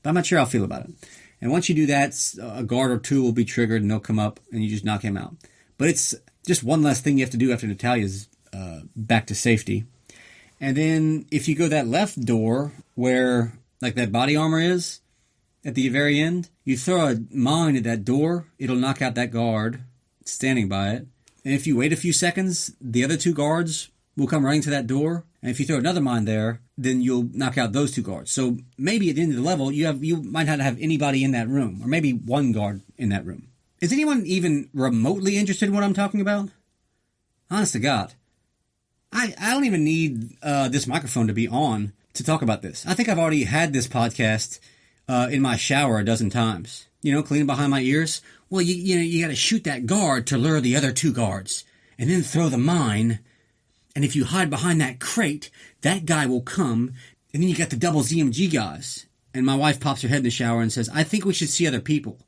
But I'm not sure how I feel about it. And once you do that, a guard or 2 will be triggered, and they'll come up, and you just knock him out. But it's just one less thing you have to do after Natalia's back to safety. And then if you go that left door where, like, that body armor is, at the very end, you throw a mine at that door, it'll knock out that guard standing by it. And if you wait a few seconds, the other 2 guards will come running to that door. And if you throw another mine there, then you'll knock out those 2 guards. So maybe at the end of the level, you might not have anybody in that room, or maybe 1 guard in that room. Is anyone even remotely interested in what I'm talking about? Honest to God. I don't even need this microphone to be on to talk about this. I think I've already had this podcast in my shower a dozen times. Cleaning behind my ears. Well, you got to shoot that guard to lure the other 2 guards, and then throw the mine. And if you hide behind that crate, that guy will come, and then you got the double ZMG guys. And my wife pops her head in the shower and says, I think we should see other people.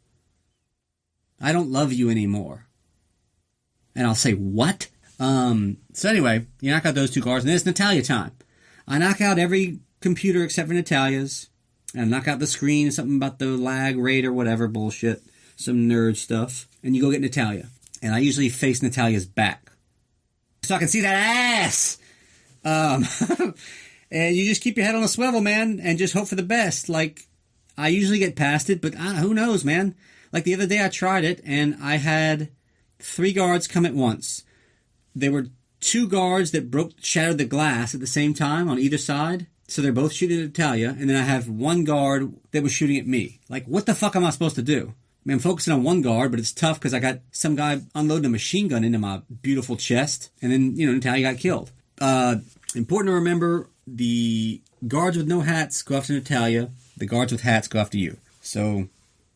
I don't love you anymore. And I'll say, what? So anyway, you knock out those 2 guards, and then it's Natalia time. I knock out every computer except for Natalia's. And I knock out the screen, something about the lag rate or whatever bullshit. Some nerd stuff. And you go get Natalia. And I usually face Natalia's back, so I can see that ass. And you just keep your head on a swivel, man, and just hope for the best. Like, I usually get past it, but who knows, man? Like, the other day I tried it, and I had 3 guards come at once. There were 2 guards that shattered the glass at the same time on either side. So they're both shooting at Natalia, and then I have 1 guard that was shooting at me. Like, what the fuck am I supposed to do? I mean, I'm focusing on 1 guard, but it's tough because I got some guy unloading a machine gun into my beautiful chest, and then, Natalia got killed. Important to remember, the guards with no hats go after Natalia. The guards with hats go after you. So,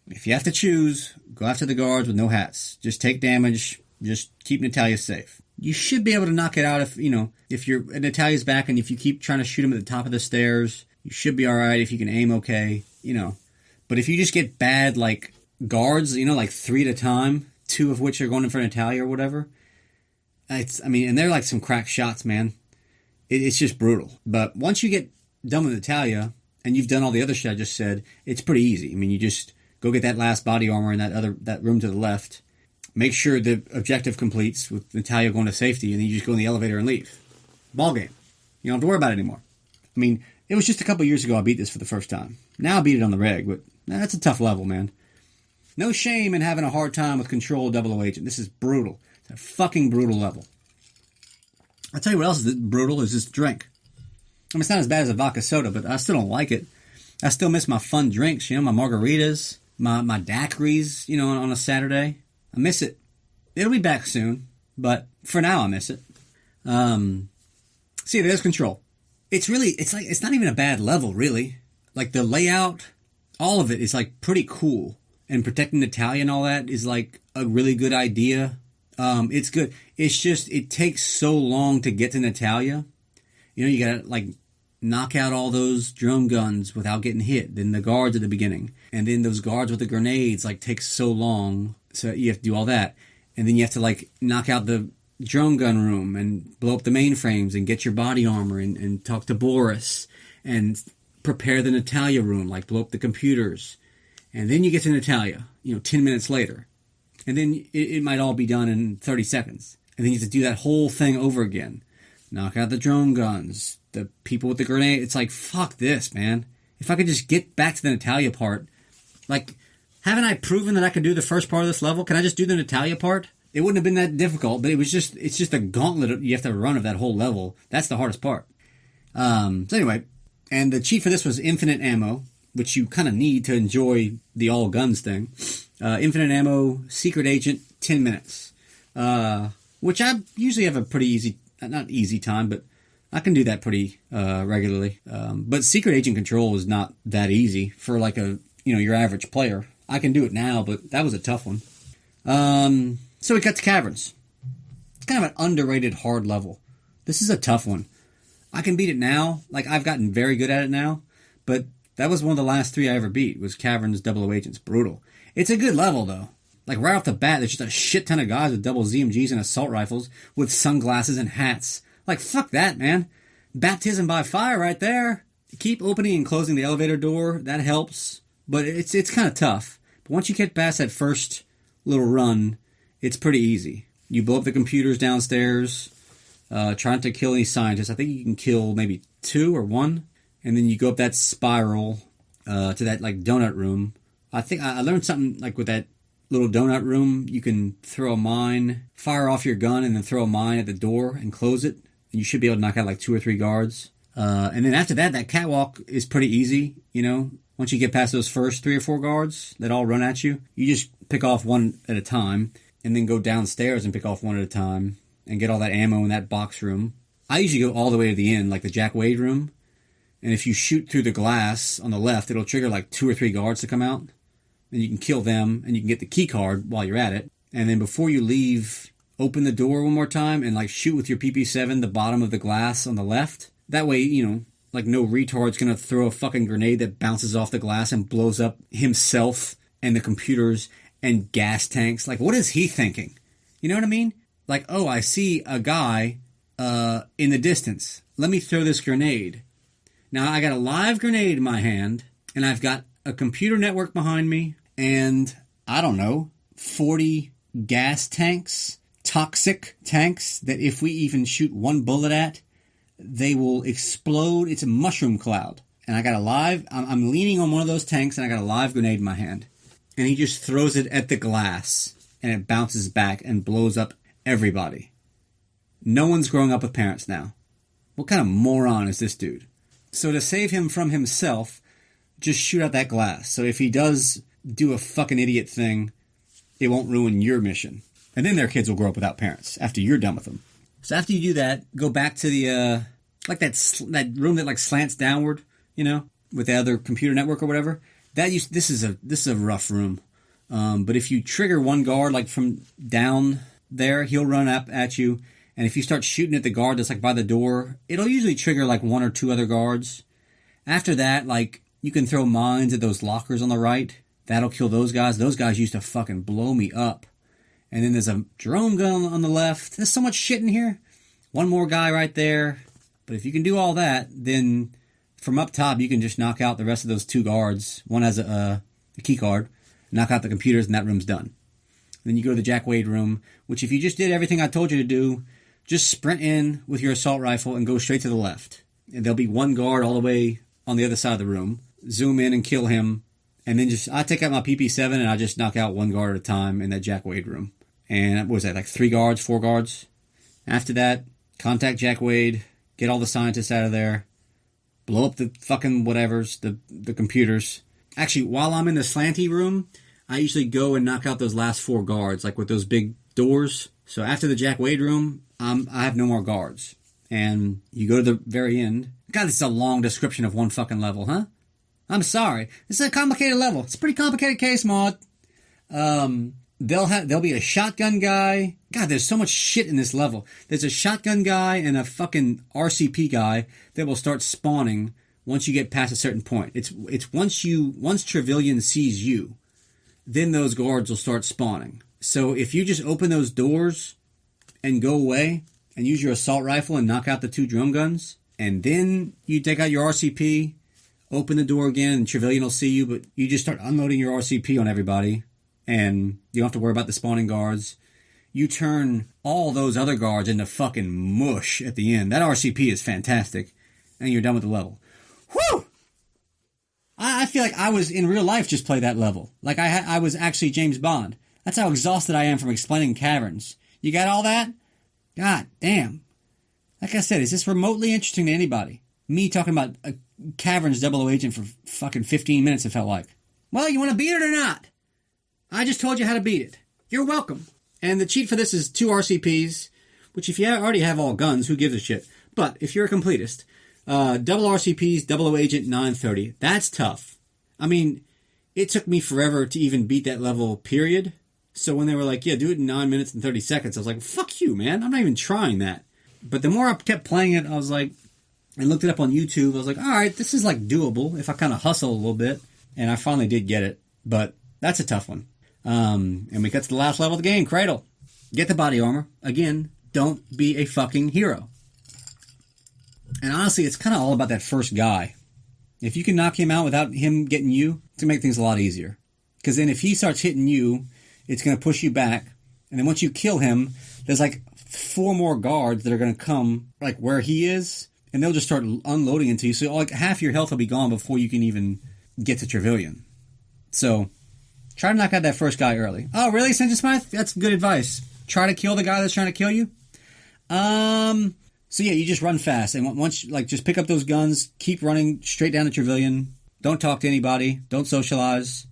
if you have to choose, go after the guards with no hats. Just take damage. Just keep Natalia safe. You should be able to knock it out if you're at Natalia's back and if you keep trying to shoot him at the top of the stairs. You should be alright if you can aim okay, But if you just get bad, like, guards, like 3 at a time, 2 of which are going in for Natalia or whatever, and they're like some crack shots, man. It's just brutal. But once you get done with Natalia, and you've done all the other shit I just said, it's pretty easy. I mean, you just go get that last body armor in that room to the left. Make sure the objective completes with Natalia going to safety, and then you just go in the elevator and leave. Ball game. You don't have to worry about it anymore. I mean, it was just a couple years ago I beat this for the first time. Now I beat it on the reg, but that's a tough level, man. No shame in having a hard time with Control 00 Agent. This is brutal. It's a fucking brutal level. I'll tell you what else is brutal is this drink. I mean, it's not as bad as a vodka soda, but I still don't like it. I still miss my fun drinks, my margaritas, my daiquiris, on a Saturday. I miss it. It'll be back soon, but for now I miss it. See, there's Control. It's not even a bad level, really. Like, the layout, all of it is, like, pretty cool. And protecting Natalia and all that is, like, a really good idea. It's good. It's just, it takes so long to get to Natalia. You gotta, like, knock out all those drum guns without getting hit. Then the guards at the beginning. And then those guards with the grenades, like, takes so long. So you have to do all that. And then you have to, like, knock out the drum gun room and blow up the mainframes and get your body armor and talk to Boris and prepare the Natalia room, like blow up the computers. And then you get to Natalia, 10 minutes later. And then it might all be done in 30 seconds. And then you have to do that whole thing over again. Knock out the drone guns, the people with the grenade. It's like, fuck this, man. If I could just get back to the Natalia part. Like, haven't I proven that I could do the first part of this level? Can I just do the Natalia part? It wouldn't have been that difficult, but it's just a gauntlet you have to run of that whole level. That's the hardest part. So anyway, and the cheat for this was infinite ammo, which you kind of need to enjoy the all guns thing. Infinite ammo, secret agent, 10 minutes. Which I usually have a pretty easy, not easy time, but I can do that pretty regularly. But secret agent control is not that easy for like your average player. I can do it now, but that was a tough one. So we got to Caverns. It's kind of an underrated hard level. This is a tough one. I can beat it now. Like, I've gotten very good at it now. But that was one of the last 3 I ever beat, was Caverns 00 Agents. Brutal. It's a good level, though. Like, right off the bat, there's just a shit ton of guys with double ZMGs and assault rifles with sunglasses and hats. Like, fuck that, man. Baptism by fire right there. Keep opening and closing the elevator door. That helps. But it's kind of tough. But once you get past that first little run, it's pretty easy. You blow up the computers downstairs, trying to kill any scientists. I think you can kill maybe 2 or 1. And then you go up that spiral to that, like, donut room. I think I learned something, like, with that little donut room. You can throw a mine, fire off your gun, and then throw a mine at the door and close it. And you should be able to knock out, like, 2 or 3 guards. And then after that catwalk is pretty easy, Once you get past those first 3 or 4 guards that all run at you, you just pick off one at a time. And then go downstairs and pick off one at a time and get all that ammo in that box room. I usually go all the way to the end, like the Jack Wade room. And if you shoot through the glass on the left, it'll trigger like 2 or 3 guards to come out. And you can kill them, and you can get the key card while you're at it. And then before you leave, open the door one more time and like shoot with your PP7 the bottom of the glass on the left. That way, you know, like no retard's gonna throw a fucking grenade that bounces off the glass and blows up himself and the computers and gas tanks. Like, what is he thinking? You know what I mean? Like, oh, I see a guy in the distance. Let me throw this grenade. Now, I got a live grenade in my hand, and I've got a computer network behind me, and, I don't know, 40 gas tanks, toxic tanks, that if we even shoot one bullet at, they will explode. It's a mushroom cloud. And I got a live, I'm leaning on one of those tanks, and I got a live grenade in my hand. And he just throws it at the glass, and it bounces back and blows up everybody. No one's growing up with parents now. What kind of moron is this dude? So to save him from himself, just shoot out that glass. So if he does do a fucking idiot thing, it won't ruin your mission. And then their kids will grow up without parents after you're done with them. So after you do that, go back to the, like that room that like slants downward, you know, with the other computer network or whatever. This is a rough room. But if you trigger one guard like from down there, he'll run up at you. And if you start shooting at the guard that's like by the door, it'll usually trigger like 1 or 2 other guards. After that, like you can throw mines at those lockers on the right. That'll kill those guys. Those guys used to fucking blow me up. And then there's a drone gun on the left. There's so much shit in here. One more guy right there. But if you can do all that, then from up top, you can just knock out the rest of those 2 guards. One has a key card. Knock out the computers, and that room's done. Then you go to the Jack Wade room, which if you just did everything I told you to do, just sprint in with your assault rifle and go straight to the left. And there'll be one guard all the way on the other side of the room. Zoom in and kill him. And then I take out my PP7 and I just knock out one guard at a time in that Jack Wade room. And what was that, like 3 guards, 4 guards? After that, contact Jack Wade, get all the scientists out of there, blow up the fucking whatevers, the computers. Actually, while I'm in the slanty room, I usually go and knock out those last 4 guards, like with those big doors. So after the Jack Wade room, I have no more guards. And you go to the very end. God, this is a long description of one fucking level, huh? I'm sorry. This is a complicated level. It's a pretty complicated case, mod. There'll be a shotgun guy. God, there's so much shit in this level. There's a shotgun guy and a fucking RCP guy that will start spawning once you get past a certain point. It's once Trevelyan sees you, then those guards will start spawning. So if you just open those doors and go away and use your assault rifle and knock out the 2 drum guns, and then you take out your RCP, open the door again, and Trevelyan will see you, but you just start unloading your RCP on everybody, and you don't have to worry about the spawning guards. You turn all those other guards into fucking mush at the end. That RCP is fantastic, and you're done with the level. Whew! I feel like I was in real life just play that level. Like I was actually James Bond. That's how exhausted I am from explaining Caverns. You got all that? God damn. Like I said, is this remotely interesting to anybody? Me talking about a Caverns 00 agent for fucking 15 minutes, it felt like. Well, you want to beat it or not? I just told you how to beat it. You're welcome. And the cheat for this is 2 RCPs, which if you already have all guns, who gives a shit? But if you're a completist, double RCPs, 00 agent, 930. That's tough. I mean, it took me forever to even beat that level, period. So when they were like, yeah, do it in 9 minutes and 30 seconds, I was like, fuck you, man. I'm not even trying that. But the more I kept playing it, I was like, and looked it up on YouTube, I was like, all right, this is like doable if I kind of hustle a little bit. And I finally did get it. But that's a tough one. And we got to the last level of the game, Cradle. Get the body armor. Again, don't be a fucking hero. And honestly, it's kind of all about that first guy. If you can knock him out without him getting you, it's going to make things a lot easier. Because then if he starts hitting you, it's going to push you back. And then once you kill him, there's like 4 more guards that are going to come like where he is. And they'll just start unloading into you. So like half your health will be gone before you can even get to Trevelyan. So try to knock out that first guy early. Oh, really, St. Smythe? That's good advice. Try to kill the guy that's trying to kill you. So yeah, you just run fast. And once, like, just pick up those guns. Keep running straight down to Trevelyan. Don't talk to anybody. Don't socialize.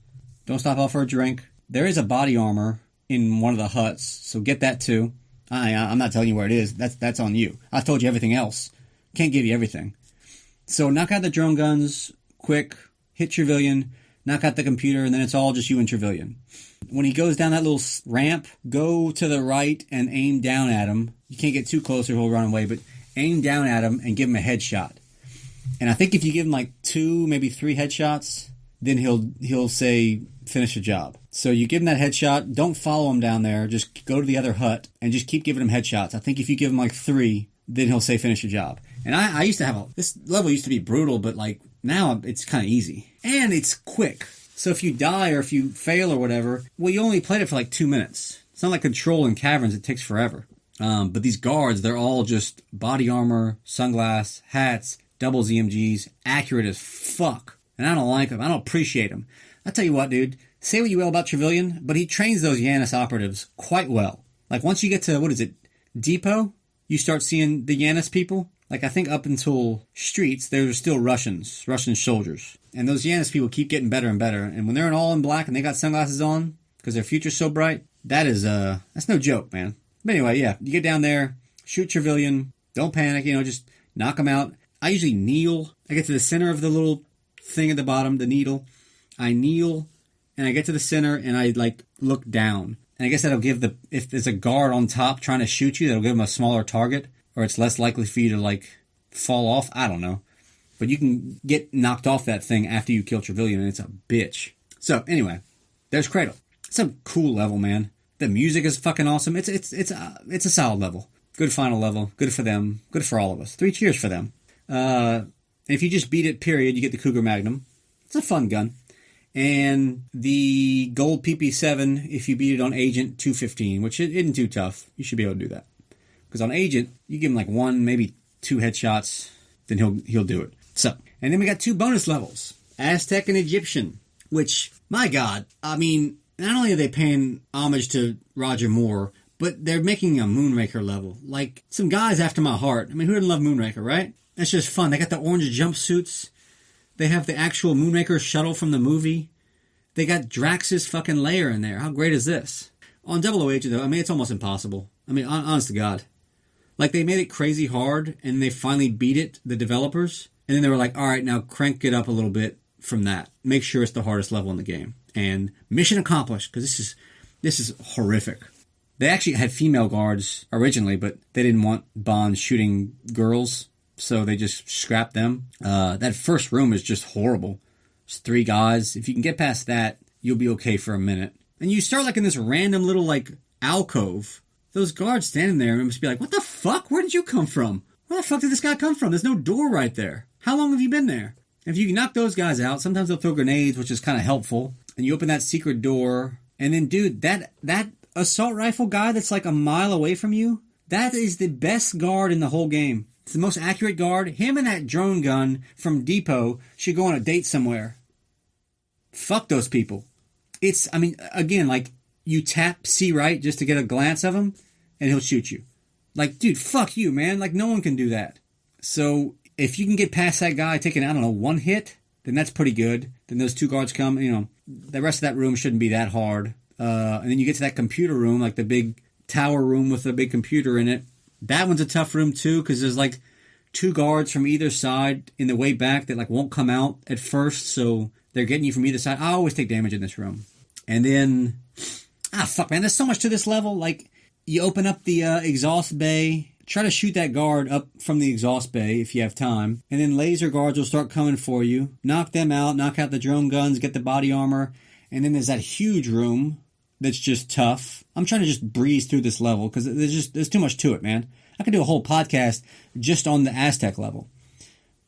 Don't stop off for a drink. There is a body armor in one of the huts. So get that too. I'm not telling you where it is. That's on you. I've told you everything else. Can't give you everything. So knock out the drone guns, quick, hit Trevelyan, knock out the computer, and then it's all just you and Trevelyan. When he goes down that little ramp, go to the right and aim down at him. You can't get too close or he'll run away, but aim down at him and give him a headshot. And I think if you give him like 2, maybe 3 headshots, then he'll say, finish the job. So you give him that headshot, don't follow him down there, just go to the other hut and just keep giving him headshots. I think if you give him like 3, then he'll say, finish the job. And I used to have this level used to be brutal, but like now it's kind of easy. And it's quick. So if you die or if you fail or whatever, well, you only played it for like 2 minutes. It's not like Control in Caverns, it takes forever. But these guards, they're all just body armor, sunglass, hats, double ZMGs, accurate as fuck. And I don't like them. I don't appreciate them. I'll tell you what, dude. Say what you will about Trevelyan, but he trains those Yanis operatives quite well. Like once you get to, Depot, you start seeing the Yanis people. Like I think up until Streets, there were still Russian soldiers. And those Yanis people keep getting better and better. And when they're all in black and they got sunglasses on, because their future's so bright, that's no joke, man. But anyway, yeah, you get down there, shoot Trevelyan, don't panic, just knock him out. I usually kneel. I get to the center of the little thing at the bottom, the needle. I kneel, and I get to the center, and I, look down. And I guess that'll give if there's a guard on top trying to shoot you, that'll give him a smaller target, or it's less likely for you to, fall off. I don't know. But you can get knocked off that thing after you kill Trevelyan, and it's a bitch. So, anyway, there's Cradle. It's a cool level, man. The music is fucking awesome. It's a solid level. Good final level. Good for them. Good for all of us. 3 cheers for them. And if you just beat it, period, you get the Cougar Magnum. It's a fun gun. And the gold PP7, if you beat it on Agent, 215, which isn't too tough. You should be able to do that. Because on Agent, you give him 1, maybe 2 headshots, then he'll do it. So, and then we got 2 bonus levels. Aztec and Egyptian, which, my God, I mean, not only are they paying homage to Roger Moore, but they're making a Moonraker level. Some guys after my heart. I mean, who didn't love Moonraker, right? That's just fun. They got the orange jumpsuits. They have the actual Moonraker shuttle from the movie. They got Drax's fucking lair in there. How great is this? On Double O Agent, though, I mean, it's almost impossible. I mean, honest to God. They made it crazy hard, and they finally beat it, the developers. And then they were like, all right, now crank it up a little bit from that. Make sure it's the hardest level in the game. And mission accomplished, because this is horrific. They actually had female guards originally, but they didn't want Bond shooting girls, so they just scrapped them. That first room is just horrible. It's 3 guys. If you can get past that, you'll be okay for a minute. And you start in this random little alcove. Those guards standing there must be like, what the fuck? Where did you come from? Where the fuck did this guy come from? There's no door right there. How long have you been there? If you knock those guys out, sometimes they'll throw grenades, which is kind of helpful. And you open that secret door. And then, dude, that assault rifle guy that's a mile away from you, that is the best guard in the whole game. It's the most accurate guard. Him and that drone gun from Depot should go on a date somewhere. Fuck those people. You tap C right just to get a glance of him, and he'll shoot you. Dude, fuck you, man. No one can do that. So, if you can get past that guy taking, 1 hit, then that's pretty good. Then those 2 guards come, the rest of that room shouldn't be that hard. And then you get to that computer room, the big tower room with the big computer in it. That one's a tough room, too, because there's, 2 guards from either side in the way back that, won't come out at first, so they're getting you from either side. I always take damage in this room. And then, fuck, man, there's so much to this level. You open up the exhaust bay, try to shoot that guard up from the exhaust bay if you have time, and then laser guards will start coming for you. Knock them out, knock out the drone guns, get the body armor, and then there's that huge room that's just tough. I'm trying to just breeze through this level because there's too much to it, man. I could do a whole podcast just on the Aztec level.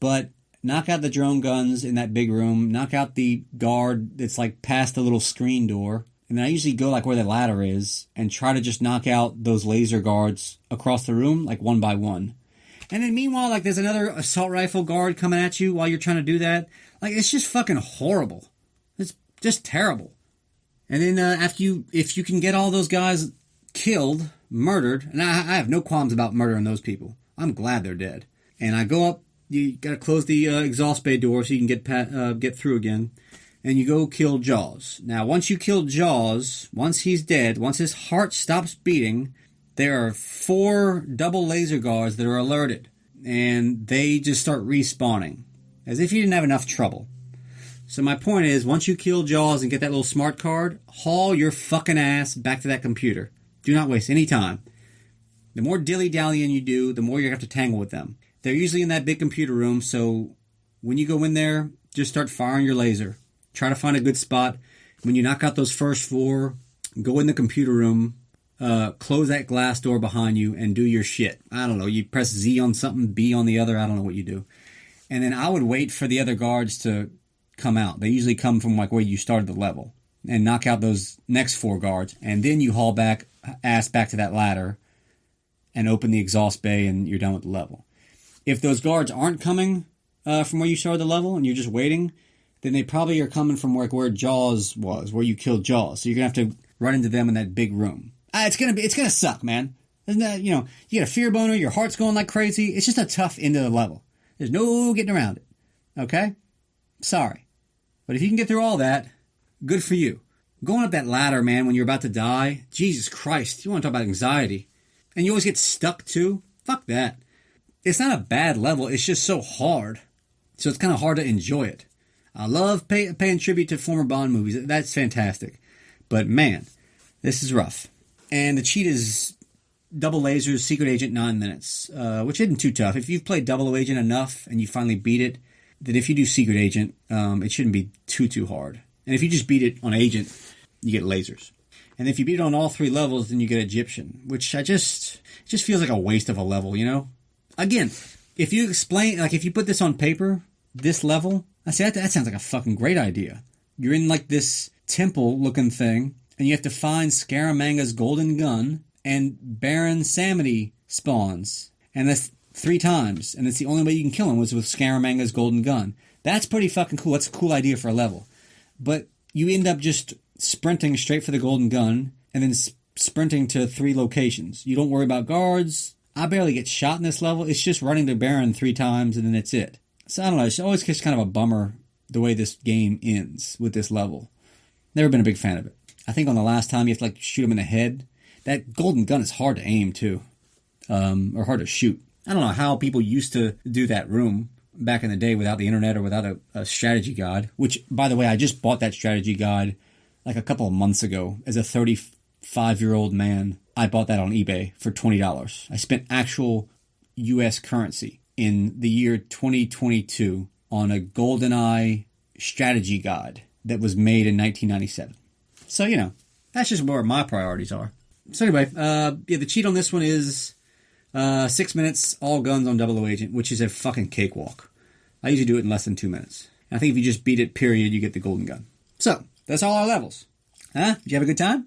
But knock out the drone guns in that big room, knock out the guard that's past the little screen door, and then I usually go where the ladder is and try to just knock out those laser guards across the room, one by one. And then meanwhile, there's another assault rifle guard coming at you while you're trying to do that. It's just fucking horrible. It's just terrible. And then if you can get all those guys killed, murdered, and I have no qualms about murdering those people. I'm glad they're dead. And I go up, you gotta close the exhaust bay door so you can get through again. And you go kill Jaws. Now, once you kill Jaws, once he's dead, once his heart stops beating, there are 4 double laser guards that are alerted. And they just start respawning. As if you didn't have enough trouble. So my point is, once you kill Jaws and get that little smart card, haul your fucking ass back to that computer. Do not waste any time. The more dilly-dallying you do, the more you're going to have to tangle with them. They're usually in that big computer room, so when you go in there, just start firing your laser. Try to find a good spot. When you knock out those first 4, go in the computer room, close that glass door behind you, and do your shit. I don't know, you press Z on something, B on the other, I don't know what you do. And then I would wait for the other guards to come out. They usually come from like where you started the level. And knock out those next 4 guards. And then you haul ass back to that ladder and open the exhaust bay and you're done with the level. If those guards aren't coming from where you started the level and you're just waiting, then they probably are coming from where Jaws was, where you killed Jaws. So you're going to have to run into them in that big room. It's going to suck, man. Isn't that, you get a fear boner, your heart's going like crazy. It's just a tough end of the level. There's no getting around it. Okay? Sorry. But if you can get through all that, good for you. Going up that ladder, man, when you're about to die, Jesus Christ, you want to talk about anxiety. And you always get stuck too? Fuck that. It's not a bad level, it's just so hard. So it's kind of hard to enjoy it. I love paying tribute to former Bond movies. That's fantastic. But man, this is rough. And the cheat is double lasers, secret agent, 9 minutes, which isn't too tough. If you've played double agent enough and you finally beat it, then if you do secret agent, it shouldn't be too hard. And if you just beat it on agent, you get lasers. And if you beat it on all 3 levels, then you get Egyptian, which it just feels like a waste of a level, Again, if you explain, like if you put this on paper, this level, I say that sounds like a fucking great idea. You're in like this temple-looking thing, and you have to find Scaramanga's golden gun, and Baron Samedi spawns. And that's 3 times, and it's the only way you can kill him was with Scaramanga's golden gun. That's pretty fucking cool. That's a cool idea for a level. But you end up just sprinting straight for the golden gun, and then sprinting to 3 locations. You don't worry about guards. I barely get shot in this level. It's just running to Baron 3 times, and then it's it. So I don't know. It's always just kind of a bummer the way this game ends with this level. Never been a big fan of it. I think on the last time you have to like shoot him in the head. That golden gun is hard to aim too, or hard to shoot. I don't know how people used to do that room back in the day without the internet or without a strategy guide. Which, by the way, I just bought that strategy guide like a couple of months ago as a 35-year-old man. I bought that on eBay for $20. I spent actual U.S. currency in the year 2022 on a GoldenEye strategy guide that was made in 1997. So, that's just where my priorities are. So anyway, the cheat on this one is 6 minutes, all guns on double O agent, which is a fucking cakewalk. I usually do it in less than 2 minutes. And I think if you just beat it, period, you get the golden gun. So, that's all our levels. Huh? Did you have a good time?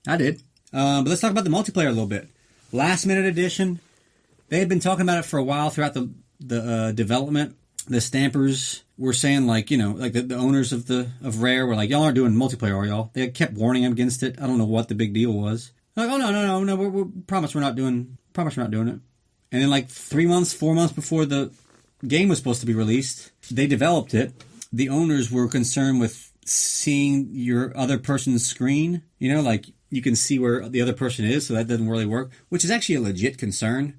I did. But let's talk about the multiplayer a little bit. Last minute edition. They had been talking about it for a while throughout the development. The stampers were saying like the owners of Rare were like, y'all aren't doing multiplayer, are y'all? They kept warning them against it. I don't know what the big deal was. Like, oh no, we promise we're not doing it. And then like 4 months before the game was supposed to be released, they developed it. The owners were concerned with seeing your other person's screen. Like you can see where the other person is, so that doesn't really work, which is actually a legit concern.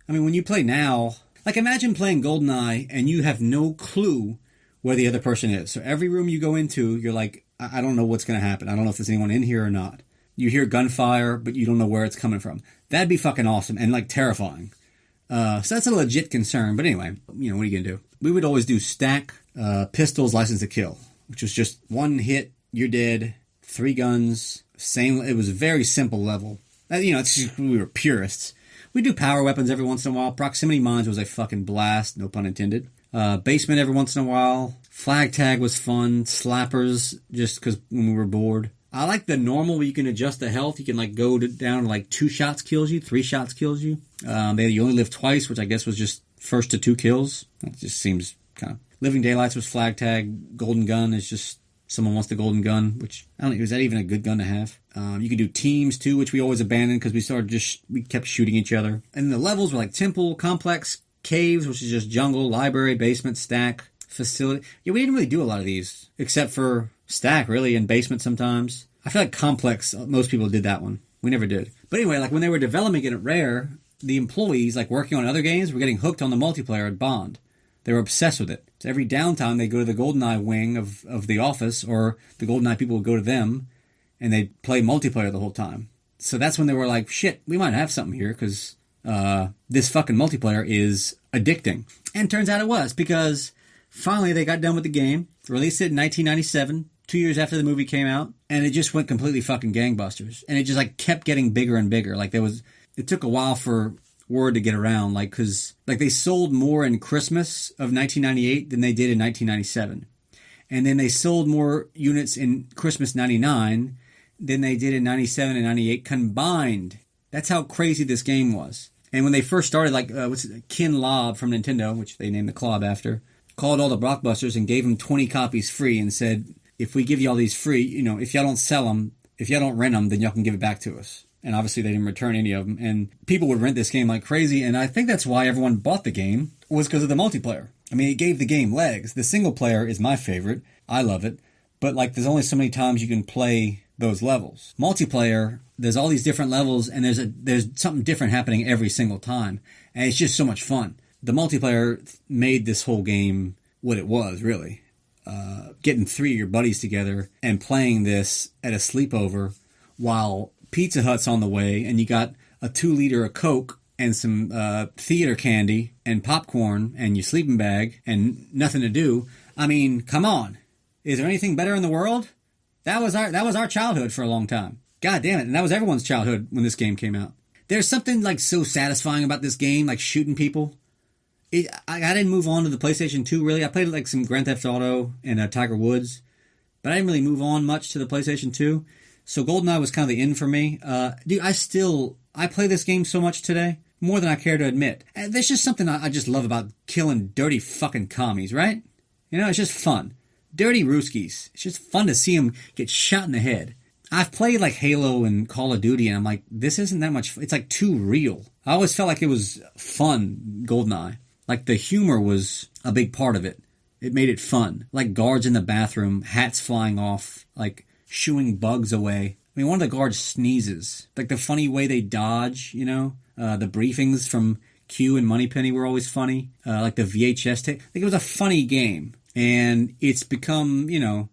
I mean, when you play now, like imagine playing GoldenEye and you have no clue where the other person is. So every room you go into, you're like, I don't know what's going to happen. I don't know if there's anyone in here or not. You hear gunfire, but you don't know where it's coming from. That'd be fucking awesome and like terrifying. So that's a legit concern. But anyway, what are you going to do? We would always do stack pistols, license to kill, which was just 1 hit, you're dead, 3 guns, same. It was a very simple level. It's just, we were purists. We do power weapons every once in a while. Proximity mines was a fucking blast, no pun intended. Basement every once in a while. Flag tag was fun. Slappers, just because when we were bored. I like the normal where you can adjust the health. You can like go down to like 2 shots kills you, 3 shots kills you. You only live twice, which I guess was just first to 2 kills. That just seems kind of... Living Daylights was flag tag. Golden gun is just someone wants the golden gun, which I don't know, is that even a good gun to have? You could do teams too, which we always abandoned because we kept shooting each other. And the levels were like temple, complex, caves, which is just jungle, library, basement, stack, facility. Yeah, we didn't really do a lot of these except for stack, really, and basement sometimes. I feel like complex, most people did that one. We never did. But anyway, like when they were developing it at Rare, the employees, like working on other games, were getting hooked on the multiplayer at Bond. They were obsessed with it. So every downtime, they go to the GoldenEye wing of the office, or the GoldenEye people would go to them, and they'd play multiplayer the whole time. So that's when they were like, shit, we might have something here, because this fucking multiplayer is addicting. And turns out it was, because finally they got done with the game, released it in 1997, 2 years after the movie came out, and it just went completely fucking gangbusters. And it just like kept getting bigger and bigger. Like it took a while for word to get around, like, because like they sold more in Christmas of 1998 than they did in 1997. And then they sold more units in Christmas 99 than they did in 97 and 98 combined. That's how crazy this game was. And when they first started, like, Ken Lobb from Nintendo, which they named the Clob after, called all the blockbusters and gave them 20 copies free and said, if we give you all these free, if y'all don't sell them, if y'all don't rent them, then y'all can give it back to us. And obviously they didn't return any of them. And people would rent this game like crazy. And I think that's why everyone bought the game, was because of the multiplayer. I mean, it gave the game legs. The single player is my favorite. I love it. But like, there's only so many times you can play those levels. Multiplayer, there's all these different levels, and there's something different happening every single time. And it's just so much fun. The multiplayer made this whole game what it was, really. Getting 3 of your buddies together and playing this at a sleepover while Pizza Hut's on the way, and you got a 2-liter of Coke and some theater candy and popcorn and your sleeping bag and nothing to do. I mean, come on. Is there anything better in the world? That was our childhood for a long time. God damn it. And that was everyone's childhood when this game came out. There's something like so satisfying about this game, like shooting people. I didn't move on to the PlayStation 2, really. I played like some Grand Theft Auto and Tiger Woods, but I didn't really move on much to the PlayStation 2. So GoldenEye was kind of the in for me. Dude, I play this game so much today, more than I care to admit. And there's just something I just love about killing dirty fucking commies, right? It's just fun. Dirty Rooskies. It's just fun to see them get shot in the head. I've played like Halo and Call of Duty, and I'm like, this isn't that much. It's like too real. I always felt like it was fun, GoldenEye. Like the humor was a big part of it. It made it fun. Like guards in the bathroom, hats flying off, like shooing bugs away. I mean, one of the guards sneezes. Like the funny way they dodge, the briefings from Q and Moneypenny were always funny. Like the VHS tape. Like it was a funny game. And it's become,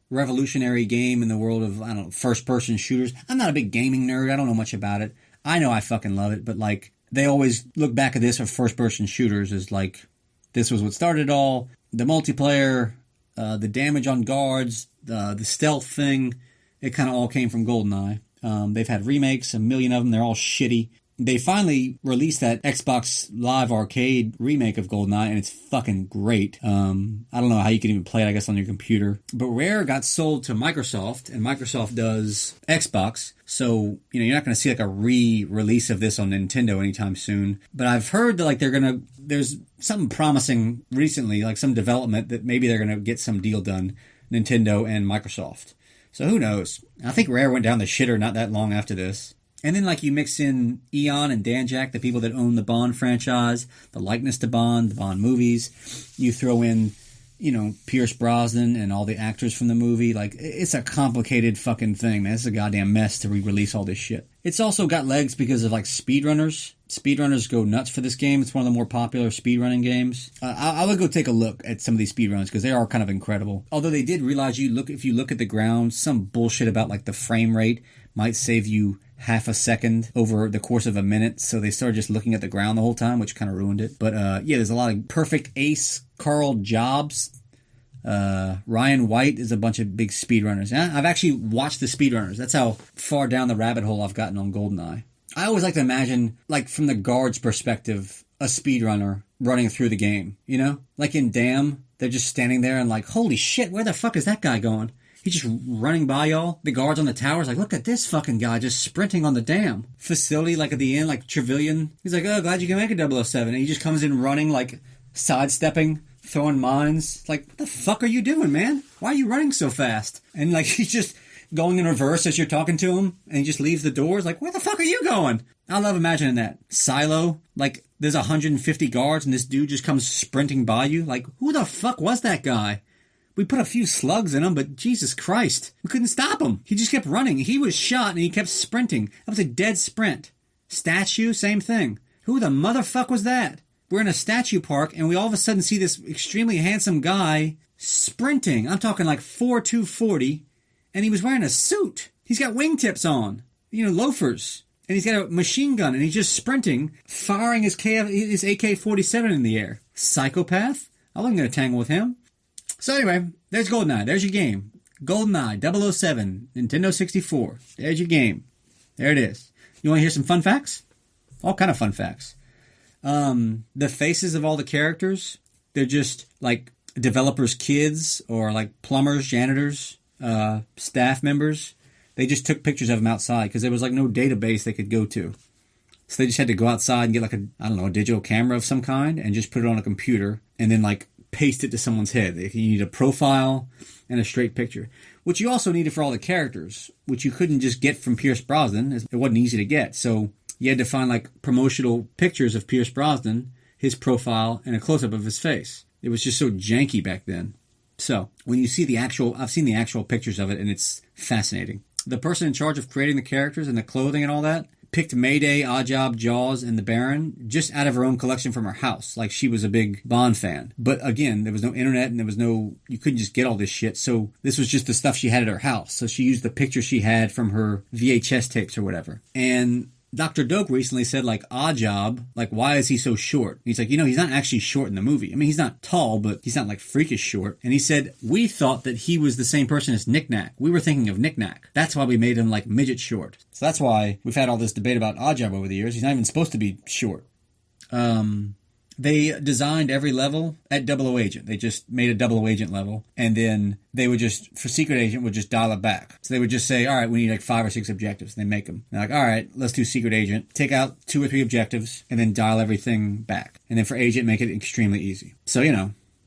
revolutionary game in the world of, first-person shooters. I'm not a big gaming nerd. I don't know much about it. I know I fucking love it, but like, they always look back at this for first-person shooters as like, this was what started it all. The multiplayer, the damage on guards, the stealth thing, it kind of all came from GoldenEye. They've had remakes, a million of them. They're all shitty. They finally released that Xbox Live Arcade remake of GoldenEye, and it's fucking great. I don't know how you can even play it, I guess, on your computer. But Rare got sold to Microsoft, and Microsoft does Xbox. So, you're not going to see like a re-release of this on Nintendo anytime soon. But I've heard that like there's something promising recently, like some development that maybe they're going to get some deal done, Nintendo and Microsoft. So who knows? I think Rare went down the shitter not that long after this. And then, like, you mix in Eon and Danjak, the people that own the Bond franchise, the likeness to Bond, the Bond movies. You throw in, Pierce Brosnan and all the actors from the movie. Like, it's a complicated fucking thing, man. It's a goddamn mess to re-release all this shit. It's also got legs because of, like, speedrunners. Speedrunners go nuts for this game. It's one of the more popular speedrunning games. I would go take a look at some of these speedruns because they are kind of incredible. Although they did realize if you look at the ground, some bullshit about, like, the frame rate might save you half a second over the course of a minute, so they started just looking at the ground the whole time, which kind of ruined it. But there's a lot of Perfect Ace, Carl Jobs, Ryan White is a bunch of big speedrunners. I've actually watched the speedrunners. That's how far down the rabbit hole I've gotten on GoldenEye. I always like to imagine, like, from the guard's perspective, a speedrunner running through the game, Like in Damn, they're just standing there and like, holy shit, where the fuck is that guy going? He's just running by y'all. The guards on the towers like, look at this fucking guy just sprinting on the damn facility, like at the end, like Trevelyan. He's like, oh, glad you can make it 007. And he just comes in running, like sidestepping, throwing mines. Like, what the fuck are you doing, man? Why are you running so fast? And like, he's just going in reverse as you're talking to him. And he just leaves the doors. Like, where the fuck are you going? I love imagining that. Silo, like, there's 150 guards and this dude just comes sprinting by you. Like, who the fuck was that guy? We put a few slugs in him, but Jesus Christ, we couldn't stop him. He just kept running. He was shot and he kept sprinting. That was a dead sprint. Statue, same thing. Who the motherfuck was that? we're in a statue park, and we all of a sudden see this extremely handsome guy sprinting. I'm talking like 4'2", and he was wearing a suit. He's got wingtips on, loafers. And he's got a machine gun, and he's just sprinting, firing his AK-47 in the air. Psychopath? I wasn't going to tangle with him. So anyway, there's GoldenEye. There's your game. GoldenEye 007, Nintendo 64. There's your game. There it is. You want to hear some fun facts? All kind of fun facts. The faces of all the characters, they're just like developers' kids or like plumbers, janitors, staff members. They just took pictures of them outside because there was like no database they could go to. So they just had to go outside and get like a digital camera of some kind and just put it on a computer and then like paste it to someone's head. You need a profile and a straight picture, which you also needed for all the characters, which you couldn't just get from Pierce Brosnan. It wasn't easy to get. So you had to find like promotional pictures of Pierce Brosnan, his profile, and a close-up of his face. It was just so janky back then. So when you see I've seen the actual pictures of it, and it's fascinating. The person in charge of creating the characters and the clothing and all that picked Mayday, Oddjob, Jaws, and the Baron just out of her own collection from her house. Like she was a big Bond fan. But again, there was no internet and you couldn't just get all this shit. So this was just the stuff she had at her house. So she used the pictures she had from her VHS tapes or whatever. And Dr. Doak recently said, like, Oddjob, like, why is he so short? He's like, he's not actually short in the movie. I mean, he's not tall, but he's not, like, freakish short. And he said, we thought that he was the same person as Knick Knack. We were thinking of Knick Knack. That's why we made him, like, midget short. So that's why we've had all this debate about Oddjob over the years. He's not even supposed to be short. They designed every level at 00 Agent. They just made a 00 Agent level, and then they would just, for Secret Agent, would just dial it back. So they would just say, all right, we need like 5 or 6 objectives. And they make them. They're like, all right, let's do Secret Agent. Take out 2 or 3 objectives, and then dial everything back. And then for Agent, make it extremely easy. So,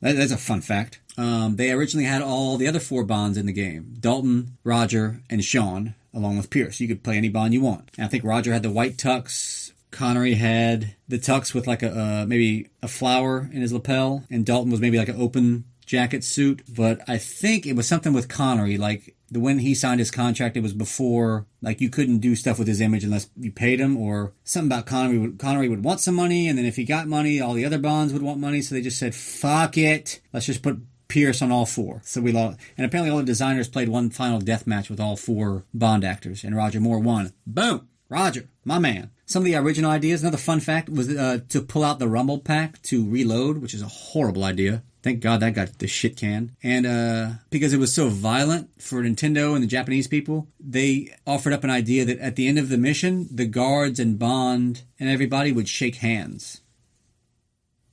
that's a fun fact. They originally had all the other 4 Bonds in the game. Dalton, Roger, and Sean, along with Pierce. You could play any Bond you want. And I think Roger had the white tux. Connery had the tux with like maybe a flower in his lapel, and Dalton was maybe like an open jacket suit. But I think it was something with Connery, like when he signed his contract, it was before, like you couldn't do stuff with his image unless you paid him, or something about Connery would want some money, and then if he got money, all the other Bonds would want money, so they just said, fuck it, let's just put Pierce on all 4. So we lost, and apparently all the designers played one final death match with all 4 Bond actors, and Roger Moore won. Boom! Roger, my man. Some of the original ideas, another fun fact, was to pull out the rumble pack to reload, which is a horrible idea. Thank God that got the shit canned. And because it was so violent for Nintendo and the Japanese people, they offered up an idea that at the end of the mission, the guards and Bond and everybody would shake hands.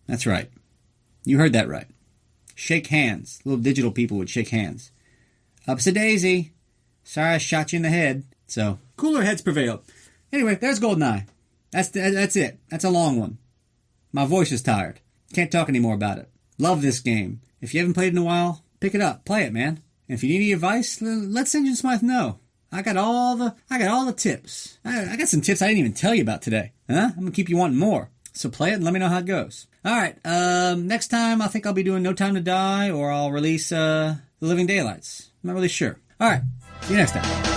That's right. You heard that right. Shake hands. Little digital people would shake hands. Ups-a-daisy. Sorry I shot you in the head. So, cooler heads prevailed. Anyway, there's GoldenEye. That's it. That's a long one. My voice is tired. Can't talk anymore about it. Love this game. If you haven't played it in a while, pick it up. Play it, man. And if you need any advice, let St. John Smythe know. I got all the tips. I got some tips I didn't even tell you about today. Huh? I'm gonna keep you wanting more. So play it and let me know how it goes. All right. Next time I think I'll be doing No Time to Die, or I'll release The Living Daylights. I'm not really sure. All right. See you next time.